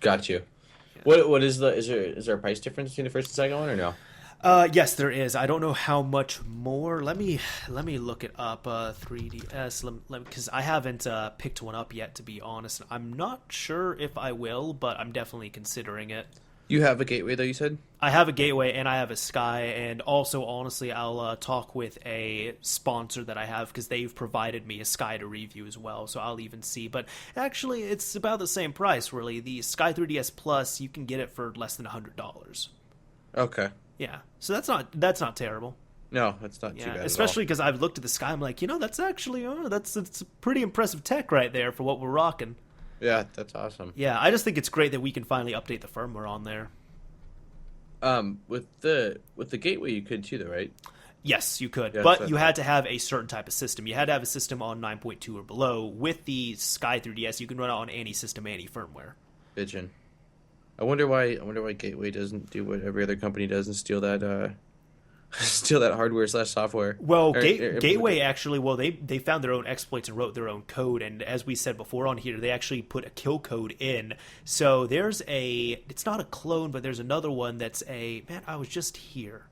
Got you. What is there a price difference between the first and second one or no? Yes, there is. I don't know how much more. Let me look it up. 3DS. Because I haven't picked one up yet, to be honest. I'm not sure if I will, but I'm definitely considering it. You have a gateway though, you said? I have a gateway and I have a Sky, and also, honestly, I'll talk with a sponsor that I have, because they've provided me a Sky to review as well, so I'll even see. But actually, it's about the same price, really. The Sky 3DS Plus, you can get it for less than $100. Okay. Yeah, so that's not terrible. No, that's not too Yeah, bad especially at because I've looked at the Sky, I'm like, that's actually that's pretty impressive tech right there for what we're rocking. all. Yeah, that's awesome. Yeah, I just think it's great that we can finally update the firmware on there. With the gateway you could too though, right? Yes, you could, Yeah, but so- you had to have a certain type of system. You had to have a system on 9.2 or below. With the Sky 3DS, you can run it on any system, any firmware. Bitchin'. I wonder why Gateway doesn't do what every other company does and steal that steal that hardware slash software. Well, Or Gateway actually, they found their own exploits and wrote their own code, and as we said before on here, they actually put a kill code in. So it's not a clone, but there's another one that's I was just here.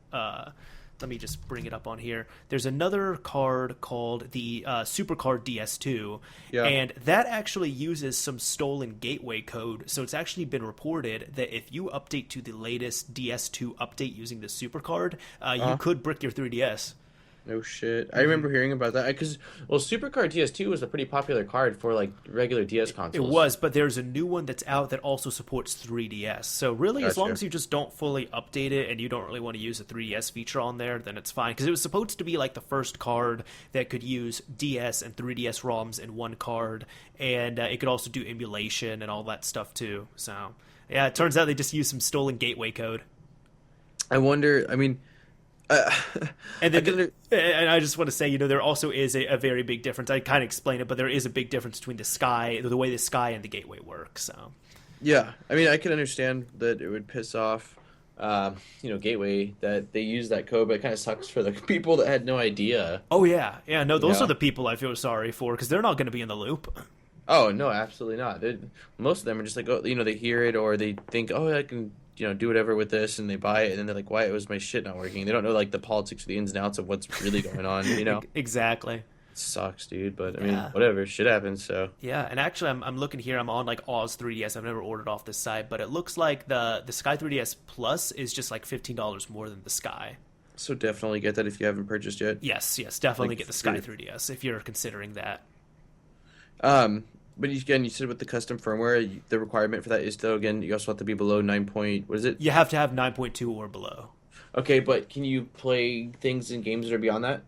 Let me just bring it up on here. There's another card called the Super Card DS2, Yeah. and that actually uses some stolen gateway code. So it's actually been reported that if you update to the latest DS2 update using the Super Card, you could brick your 3DS. No shit. I remember hearing about that because Super Card DS2 was a pretty popular card for like regular DS consoles. It was, but there's a new one that's out that also supports 3DS. So really, as long Gotcha. as you just don't fully update it and you don't really want to use a 3DS feature on there, then it's fine. Because it was supposed to be like the first card that could use DS and 3DS ROMs in one card, and it could also do emulation and all that stuff too. So yeah, it turns out they just used some stolen gateway code. I wonder. I mean. And I then, can- and I just want to say, there also is a very big difference. I kind of explained it, but there is a big difference between the way the Sky and the Gateway work. So, Yeah, I mean, I can understand that it would piss off gateway that they use that code, but it kind of sucks for the people that had no idea. Oh yeah, yeah. No, You those are know? the people I feel sorry for because they're not going to be in the loop. Oh no, absolutely not. Most of them are just like, oh, they hear it or they think, oh, I can, do whatever with this, and they buy it, and then they're like, why was my shit not working? They don't know like the politics or the ins and outs of what's really going on. Exactly. It sucks, dude. But I mean, Yeah. whatever, shit happens. So Yeah, and actually, I'm looking here. I'm on like Oz 3DS. I've never ordered off this site, but it looks like the Sky 3DS Plus is just like $15 more than the Sky. definitely get that if you haven't purchased yet. Yes, yes, definitely Like, get the Sky 3DS if you're considering that. um, but again, you said with the custom firmware, the requirement for that is still again, you also have to be below 9 point. What is it? You have to have 9.2 or below. Okay, but can you play things in games that are beyond that?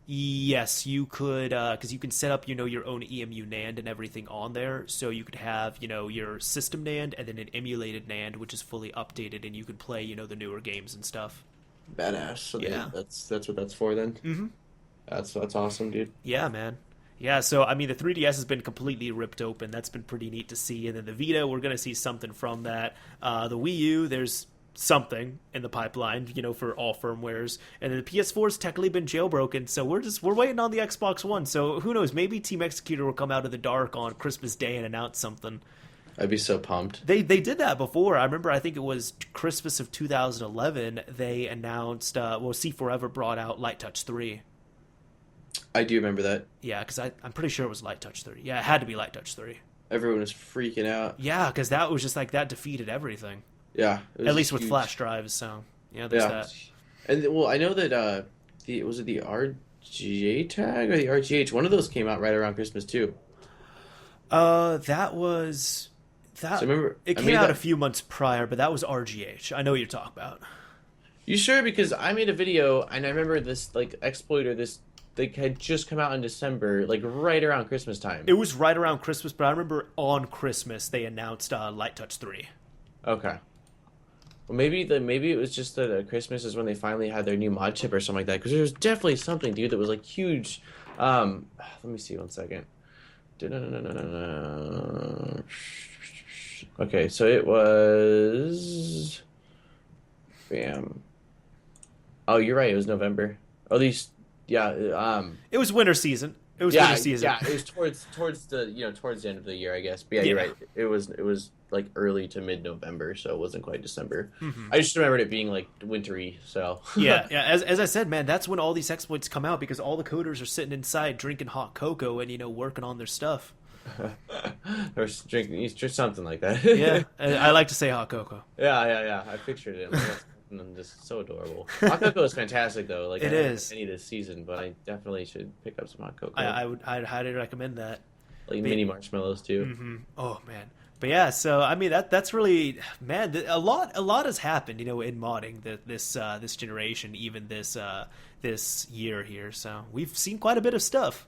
Yes, you could, because you can set up, your own EMU NAND and everything on there. So you could have, your system NAND and then an emulated NAND, which is fully updated, and you can play, the newer games and stuff. Badass. So Yeah. that's what that's for then. Mm-hmm. That's awesome, dude. Yeah, man. Yeah, so I mean, the 3DS has been completely ripped open. That's been pretty neat to see. And then the Vita, we're gonna see something from that. The Wii U, there's something in the pipeline, for all firmwares. And then the PS4 has technically been jailbroken, so we're waiting on the Xbox One. So who knows? Maybe Team Executor will come out of the dark on Christmas Day and announce something. I'd be so pumped. They did that before. I remember. I think it was Christmas of 2011. They announced. C Forever brought out Light Touch 3. I do remember that. Yeah, because I'm pretty sure it was Light Touch 3. Yeah, it had to be Light Touch 3. Everyone was freaking out. Yeah, because that was just like that defeated everything. Yeah, it was At least with huge. flash drives. So yeah, there's Yeah, that. and well, I know that was it the RGA tag or the RGH? One of those came out right around Christmas too. That was that. So remember, It I came made out that. a few months prior, but that was RGH. I know what you're talking about. You sure? Because I made a video and I remember this like exploiter this like had just come out in December, like right around Christmas time. It was right around Christmas, but I remember on Christmas they announced Light Touch 3. Okay. Well, maybe it was just that Christmas is when they finally had their new mod chip or something like that. Because there was definitely something, dude, that was like huge. Let me see one second. Okay, so it was. Bam. Oh, you're right. It was November. Or at least, yeah. It was winter season. It was Yeah, winter season. yeah. It was towards the end of the year, I guess. But yeah, you're Yeah. right. It was like early to mid November, so it wasn't quite December. Mhm. I just remembered it being like wintry. So Yeah, yeah. As I said, man, that's when all these exploits come out because all the coders are sitting inside drinking hot cocoa and working on their stuff. or drinking something like that. Yeah, I like to say hot cocoa. yeah. I pictured it. Like, that's just so adorable. Hot cocoa is fantastic though. Like It I haven't is. had any this season, but I definitely should pick up some hot cocoa. I'd highly recommend that. Like But- mini marshmallows too. hmm Oh man, but yeah. So I mean that's really man. A lot has happened, in modding this generation, even this year here. So we've seen quite a bit of stuff.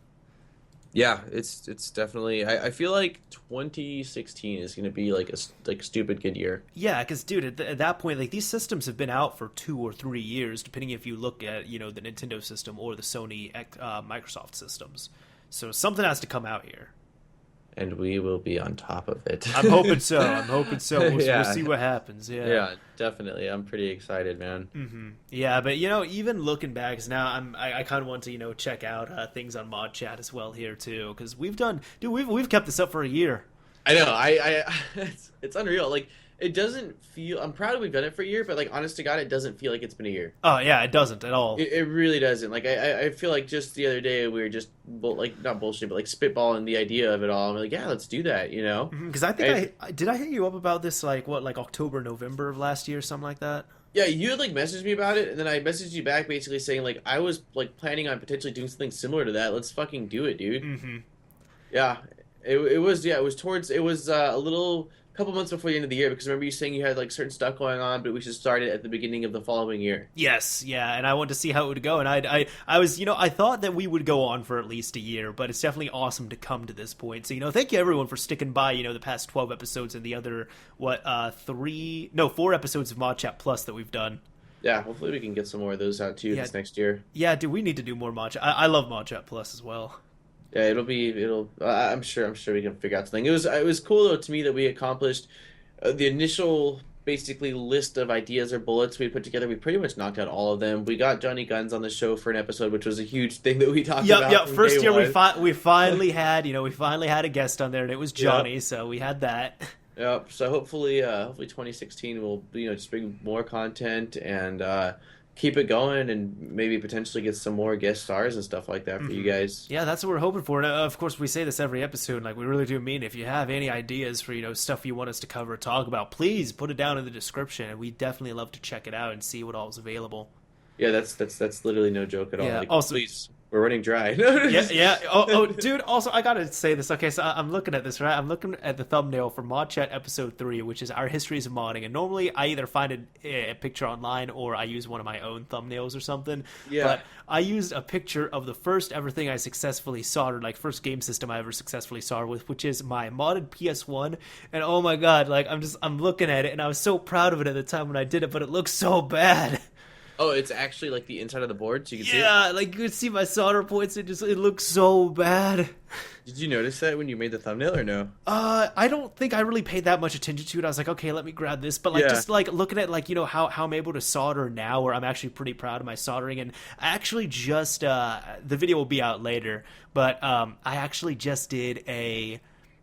Yeah, it's definitely. I feel like 2016 is going to be like a stupid good year. Yeah, because dude, at that point, like these systems have been out for 2 or 3 years, depending if you look at the Nintendo system or the Sony Microsoft systems. So something has to come out here. And we will be on top of it. I'm hoping so. We'll Yeah. see what happens. Yeah. Yeah, definitely. I'm pretty excited, man. Yeah, but even looking back, 'cause now I kind of want to check out things on ModChat as well here too, because we've kept this up for a year. I know. I it's unreal. Like it doesn't feel. I'm proud we've done it for a year, but like honest to God, it doesn't feel like it's been a year. Oh yeah, it doesn't at all. It really doesn't. Like I feel like just the other day we were just like not bullshit, but like spitballing the idea of it all. I'm like, yeah, let's do that. Because I think did I hit you up about this like October, November of last year, something like that. Yeah, you had like messaged me about it, and then I messaged you back basically saying like I was like planning on potentially doing something similar to that. Let's fucking do it, dude. Yeah, it was a little couple months before the end of the year because remember you saying you had like certain stuff going on, but we should start it at the beginning of the following year. Yes, yeah, and I wanted to see how it would go, and I was I thought that we would go on for at least a year, but it's definitely awesome to come to this point. So thank you everyone for sticking by the past 12 episodes and the other 4 episodes of ModChat Plus that we've done. Yeah, hopefully we can get some more of those out too this next year. Yeah, dude, we need to do more ModChat. I love ModChat Plus as well. Yeah, I'm sure we can figure out something. It was cool though to me that we accomplished the initial basically list of ideas or bullets we put together. We pretty much knocked out all of them. We got Johnny Guns on the show for an episode, which was a huge thing that we talked Yep, about. yep. From First day year one. we finally had we finally had a guest on there, and it was Yep. Johnny, so we had that. Yep. So hopefully 2016 will just bring more content and keep it going, and maybe potentially get some more guest stars and stuff like that for you guys. Yeah, that's what we're hoping for. And of course, we say this every episode. Like, we really do mean, if you have any ideas for stuff you want us to cover or talk about, please put it down in the description, and we definitely love to check it out and see what all is available. Yeah, that's literally no joke at all. Yeah. Like, Also, please, we're running dry. yeah, yeah. Oh, dude. Also, I gotta say this. Okay, so I'm looking at this, right? I'm looking at the thumbnail for ModChat episode 3, which is our histories of modding. And normally, I either find a picture online or I use one of my own thumbnails or something. Yeah. But I used a picture of the first ever thing I successfully soldered, like first game system I ever successfully soldered with, which is my modded PS1. And oh my god, like I'm looking at it, and I was so proud of it at the time when I did it, but it looks so bad. Oh, it's actually like the inside of the board, so you can see it? Yeah, like you could see my solder points. It looks so bad. Did you notice that when you made the thumbnail or no? I don't think I really paid that much attention to it. I was like, okay, let me grab this. But like, Yeah. just like looking at like, how I'm able to solder now, where I'm actually pretty proud of my soldering. And I actually just, the video will be out later, but I actually just did I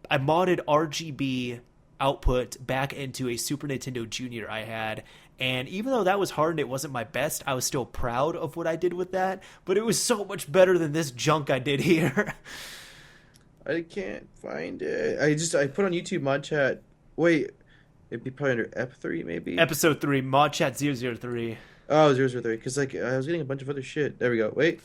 modded RGB output back into a Super Nintendo Junior I had. And even though that was hard and it wasn't my best, I was still proud of what I did with that. But it was so much better than this junk I did here. I can't find it. I put on YouTube ModChat. Wait, it'd be probably under Ep3 maybe? Episode 3, ModChat 003. Oh, 003. Because like I was getting a bunch of other shit. There we go. Wait.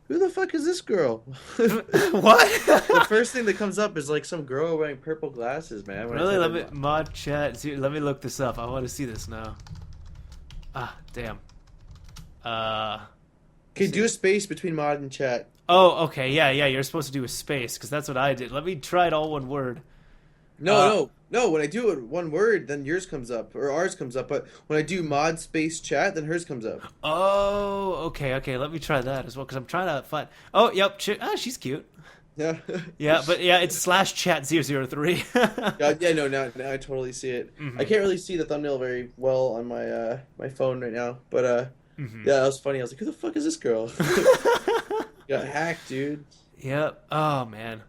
Who the fuck is this girl? What? The first thing that comes up is like some girl wearing purple glasses, man. When I Really? type Let in me ModChat. Let me look this up. I want to see this now. Ah, damn. Okay, do a space between mod and chat. Oh, okay. Yeah. You're supposed to do a space because that's what I did. Let me try it all one word. No. When I do it one word, then yours comes up or ours comes up. But when I do mod space chat, then hers comes up. Oh, okay. Let me try that as well because I'm trying to find. Oh, yep. She's cute. Yeah. Yeah, but yeah, it's /chat 003. No, now I totally see it. Mm-hmm. I can't really see the thumbnail very well on my my phone right now, but Mm-hmm. yeah, that was funny. I was like, who the fuck is this girl? Got hacked, dude. Yep. Oh man.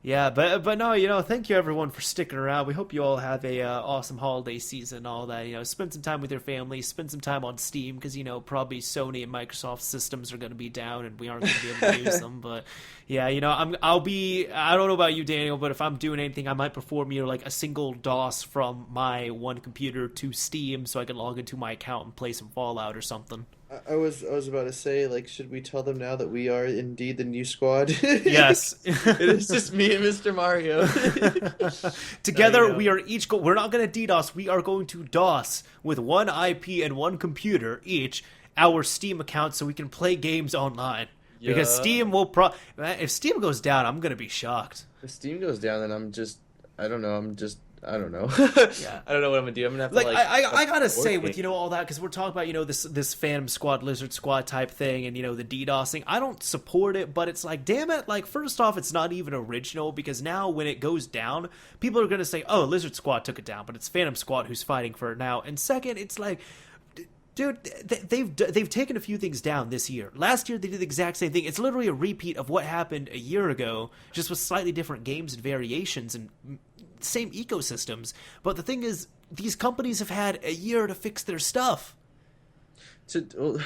Yeah, but no, thank you everyone for sticking around. We hope you all have a awesome holiday season and all that. Spend some time with your family, spend some time on Steam because probably Sony and Microsoft systems are going to be down and we aren't going to be able to use them. But yeah, I don't know about you, Daniel, but if I'm doing anything, I might perform like a single DOS from my one computer to Steam so I can log into my account and play some Fallout or something. I was about to say, like, should we tell them now that we are indeed the new squad? Yes. It is just me and Mr. Mario. Together, we are each we're not going to DDoS. We are going to DOS with one IP and one computer each our Steam account so we can play games online. Yeah. Because Steam will if Steam goes down, I'm going to be shocked. If Steam goes down, then I don't know. I don't know. Yeah. I don't know what I'm gonna do. I'm gonna have to Like I gotta say, working. with all that, because we're talking about this Phantom Squad, Lizard Squad type thing, and the DDoSing. I don't support it, but it's like, damn it! Like, first off, it's not even original because now when it goes down, people are gonna say, "Oh, Lizard Squad took it down," but it's Phantom Squad who's fighting for it now. And second, it's like, dude, they've taken a few things down this year. Last year they did the exact same thing. It's literally a repeat of what happened a year ago, just with slightly different games and variations and same ecosystems. But the thing is, these companies have had a year to fix their stuff. To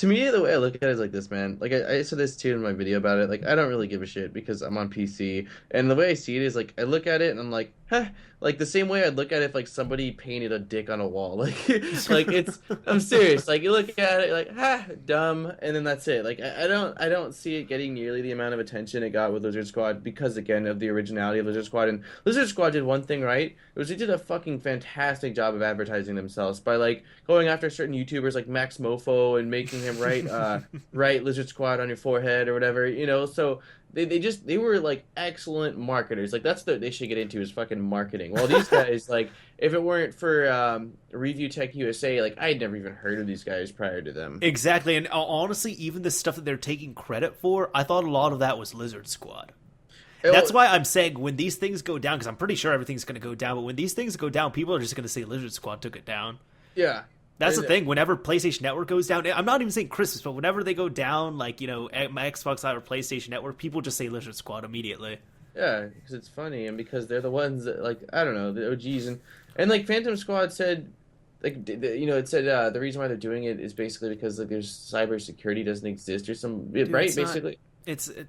me, the way I look at it is like this, man. Like I said this too in my video about it. Like I don't really give a shit because I'm on PC, and the way I see it is like I look at it and I'm like, huh. Like the same way I'd look at it if like somebody painted a dick on a wall. Like it's I'm serious. Like you look at it like, ha, dumb, and then that's it. Like I don't see it getting nearly the amount of attention it got with Lizard Squad because again of the originality of Lizard Squad. And Lizard Squad did one thing right. It was they did a fucking fantastic job of advertising themselves by like going after certain YouTubers like Max Mofo and making him write Lizard Squad on your forehead or whatever, so they were like excellent marketers. Like that's what they should get into is fucking marketing. Well, these guys, like if it weren't for Review Tech USA, like I'd never even heard of these guys prior to them. Exactly. And honestly, even the stuff that they're taking credit for, I thought a lot of that was Lizard Squad. That's why I'm saying when these things go down, because I'm pretty sure everything's going to go down, but when these things go down, people are just going to say Lizard Squad took it down. Yeah. That's the thing. Whenever PlayStation Network goes down, I'm not even saying Christmas, but whenever they go down, like, you know, my Xbox Live or PlayStation Network, people just say Lizard Squad immediately. Yeah, because it's funny, and because they're the ones that, like, I don't know, the OGs, and like Phantom Squad said, like, you know, it said the reason why they're doing it is basically because like there's cybersecurity doesn't exist or some Dude, right, basically.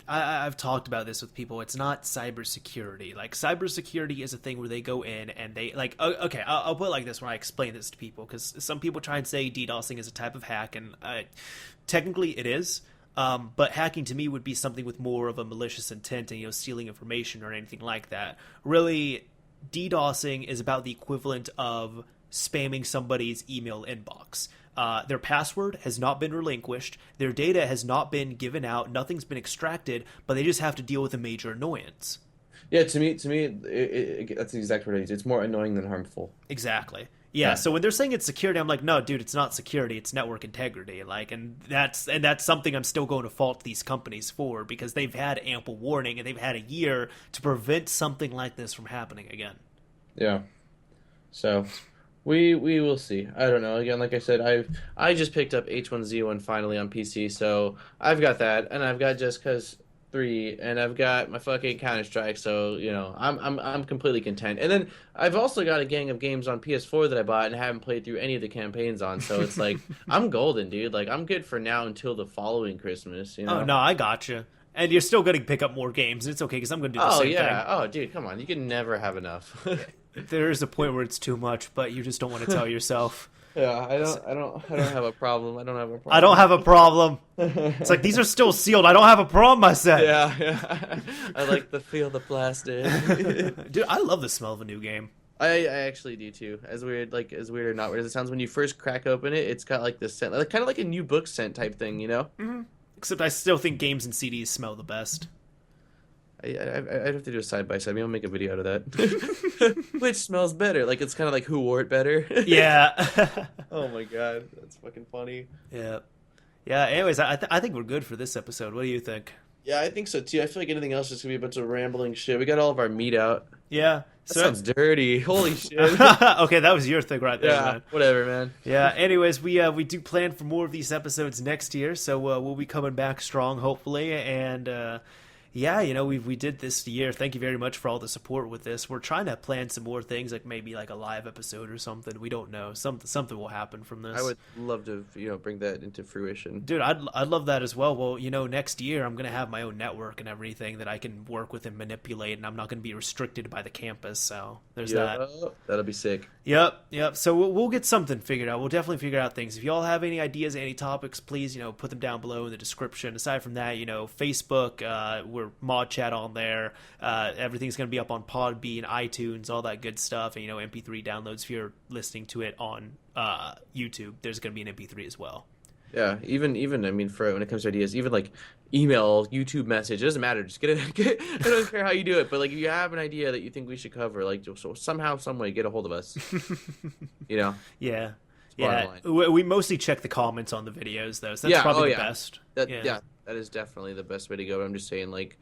I've talked about this with people. It's not cybersecurity. Like, cybersecurity is a thing where they go in and they, like, okay, I'll put it like this when I explain this to people, because some people try and say DDoSing is a type of hack, and technically it is. But hacking to me would be something with more of a malicious intent and, you know, stealing information or anything like that. Really, DDoSing is about the equivalent of spamming somebody's email inbox. Their password has not been relinquished, their data has not been given out, nothing's been extracted, but they just have to deal with a major annoyance. Yeah, to me, that's the exact word I use. It's more annoying than harmful. Exactly. Yeah, so when they're saying it's security, I'm like, no, dude, it's not security, it's network integrity. Like, and that's something I'm still going to fault these companies for, because they've had ample warning and they've had a year to prevent something like this from happening again. Yeah. So we will see. I don't know. Again, like I said, I just picked up H1Z1 finally on PC, so I've got that, and I've got Just Cause 3, and I've got my fucking Counter-Strike, so, you know, I'm completely content. And then I've also got a gang of games on PS4 that I bought and haven't played through any of the campaigns on, so it's like, I'm golden, dude. Like, I'm good for now until the following Christmas, you know? Oh, no, I gotcha. And you're still going to pick up more games, and it's okay, because I'm going to do the same thing. Oh, dude, come on. You can never have enough. There is a point where it's too much, but you just don't want to tell yourself. Yeah, I don't have a problem. I don't have a problem. I don't have a problem. It's like, these are still sealed. I don't have a problem, I said. Yeah. I like the feel of the plastic. Dude, I love the smell of a new game. I actually do too. As weird or not weird as it sounds, when you first crack open it, it's got like this scent, like, kind of like a new book scent type thing, you know? Mm-hmm. Except I still think games and CDs smell the best. I'd have to do a side by side. Maybe I'll make a video out of that. Which smells better? Like, it's kind of like who wore it better. Yeah. Oh my god, that's fucking funny. Yeah. Yeah. Anyways, I think we're good for this episode. What do you think? Yeah, I think so too. I feel like anything else is gonna be a bunch of rambling shit. We got all of our meat out. Yeah. That sounds dirty. Holy shit. Okay, that was your thing right there, yeah, man. Whatever, man. Yeah, anyways, we do plan for more of these episodes next year, so we'll be coming back strong, hopefully, and yeah, you know, we did this year. Thank you very much for all the support with this. We're trying to plan some more things, like maybe like a live episode or something. We don't know. Something will happen from this. I would love to, you know, bring that into fruition. Dude, I'd love that as well. Well, you know, next year I'm going to have my own network and everything that I can work with and manipulate, and I'm not going to be restricted by the campus, so there's that. That'll be sick. Yep. So we'll get something figured out. We'll definitely figure out things. If y'all have any ideas, any topics, please, you know, put them down below in the description. Aside from that, you know, Facebook, we're ModChat on there. Everything's going to be up on Podbean, iTunes, all that good stuff. And, you know, MP3 downloads if you're listening to it on YouTube. There's going to be an MP3 as well. Yeah, even I mean, for when it comes to ideas, even like email, YouTube message, it doesn't matter. Just get it. I don't care how you do it, but like if you have an idea that you think we should cover, like so somehow, some way, get a hold of us. You know? Yeah. We mostly check the comments on the videos, though. So that's probably the best. Yeah, that is definitely the best way to go. But I'm just saying, like,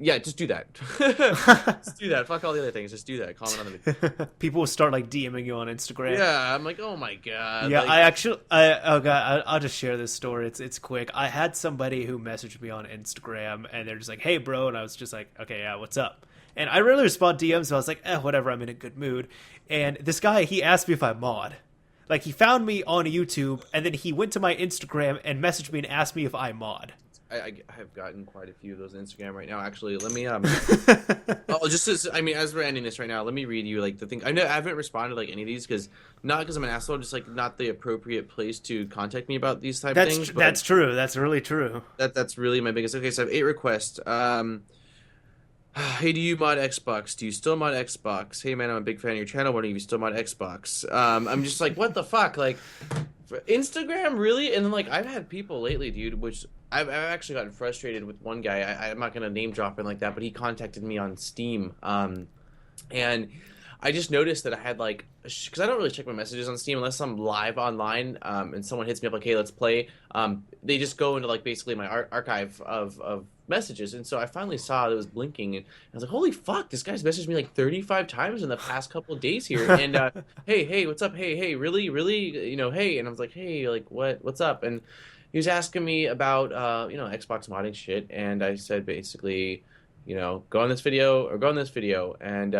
yeah, just do that. Just do that. Fuck all the other things. Just do that. Comment on the video. People will start like DMing you on Instagram. Yeah, I'm like, oh my god. Yeah, like, I'll just share this story. It's quick. I had somebody who messaged me on Instagram, and they're just like, "Hey, bro," and I was just like, "Okay, yeah, what's up?" And I rarely respond DMs, so I was like, whatever. I'm in a good mood. And this guy, he asked me if I mod. Like, he found me on YouTube, and then he went to my Instagram and messaged me and asked me if I mod. I have gotten quite a few of those on Instagram right now. Actually, let me as we're ending this right now, let me read you like the thing. I haven't responded like any of these not because I'm an asshole, just like not the appropriate place to contact me about these type of things. That's true. That's really true. That's really my biggest. Okay, so I have 8 requests. Hey, do you mod Xbox? Do you still mod Xbox? Hey man, I'm a big fan of your channel. Why don't you still mod Xbox? I'm just like, what the fuck? Like, for Instagram, really? And then like, I've had people lately, dude, which I've actually gotten frustrated with one guy. I'm not gonna name drop him like that, but he contacted me on Steam, and I just noticed that I had like because I don't really check my messages on Steam unless I'm live online, and someone hits me up like, "Hey, let's play." They just go into like basically my archive of messages, and so I finally saw it was blinking, and I was like, "Holy fuck! This guy's messaged me like 35 times in the past couple of days here." And hey, what's up? Hey, really, hey, and I was like, "Hey, like what's up?" And he was asking me about Xbox modding shit, and I said basically, go on this video or go on this video, and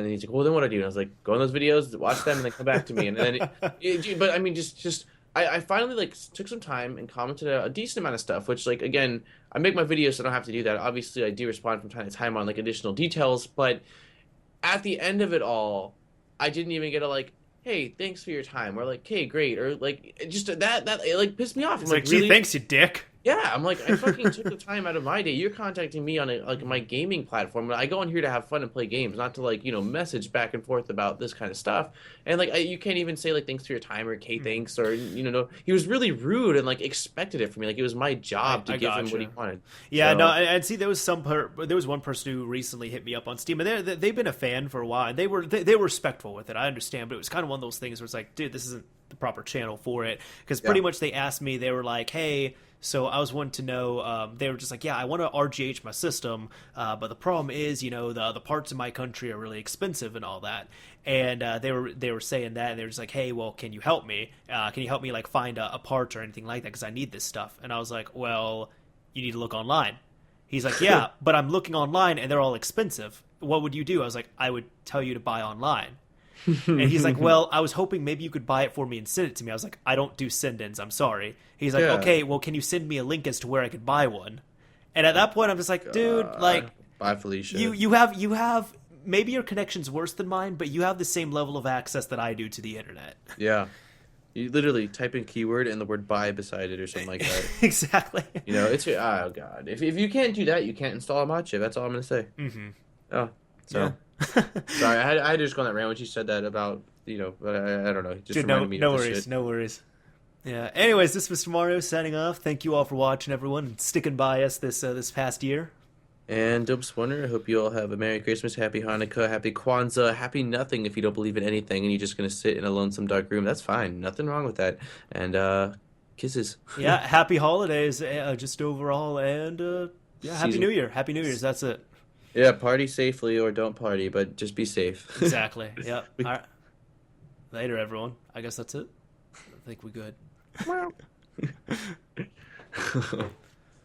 he's like, well, then what do I do? And I was like, go on those videos, watch them, and then come back to me. And then, but I mean, I finally like took some time and commented a decent amount of stuff. Which, like, again, I make my videos, so I don't have to do that. Obviously, I do respond from time to time on like additional details. But at the end of it all, I didn't even get a like, hey, thanks for your time, or like, hey, great, or like just that it, like pissed me off. It's I'm like, like, gee, really? thanks, you dick. Yeah, I'm like, I fucking took the time out of my day. You're contacting me on like my gaming platform. I go on here to have fun and play games, not to like, message back and forth about this kind of stuff. And like, you can't even say like, thanks for your time or okay, thanks, or no. He was really rude and like expected it from me. Like it was my job to give him what he wanted. Yeah, So, no, and see, there was one person who recently hit me up on Steam, and they've been a fan for a while, and they were respectful with it. I understand, but it was kind of one of those things where it's like, dude, this isn't the proper channel for it, because pretty much they asked me, they were like, hey. So I was wanting to know, they were just like, yeah, I want to RGH my system, but the problem is, the parts in my country are really expensive and all that. And they were saying that, and they were just like, hey, well, can you help me? Can you help me like find a part or anything like that? Because I need this stuff. And I was like, well, you need to look online. He's like, yeah, but I'm looking online and they're all expensive. What would you do? I was like, I would tell you to buy online. And he's like, well, I was hoping maybe you could buy it for me and send it to me. I was like, I don't do send-ins. I'm sorry. He's like, okay, well, can you send me a link as to where I could buy one? And at that point, I'm just like, dude, like, bye, Felicia. You have maybe your connection's worse than mine, but you have the same level of access that I do to the internet. Yeah. You literally type in keyword and the word buy beside it or something like that. Exactly. It's oh god. If you can't do that, you can't install a ModChat. That's all I'm gonna say. Mm-hmm. Oh, so. Yeah. Sorry, I had to just go on that rant when she said that about, but I don't know. It just reminded me of this shit. No worries. Yeah. Anyways, this was Mario signing off. Thank you all for watching, everyone, and sticking by us this past year. And Dopes Wonder, I hope you all have a Merry Christmas, Happy Hanukkah, Happy Kwanzaa, Happy nothing if you don't believe in anything and you're just going to sit in a lonesome dark room. That's fine. Nothing wrong with that. And kisses. Yeah, happy holidays just overall, and Happy New Year. Happy New Year's. That's it. Yeah, party safely or don't party, but just be safe. Exactly. Yeah. All right. Later, everyone. I guess that's it. I think we're good.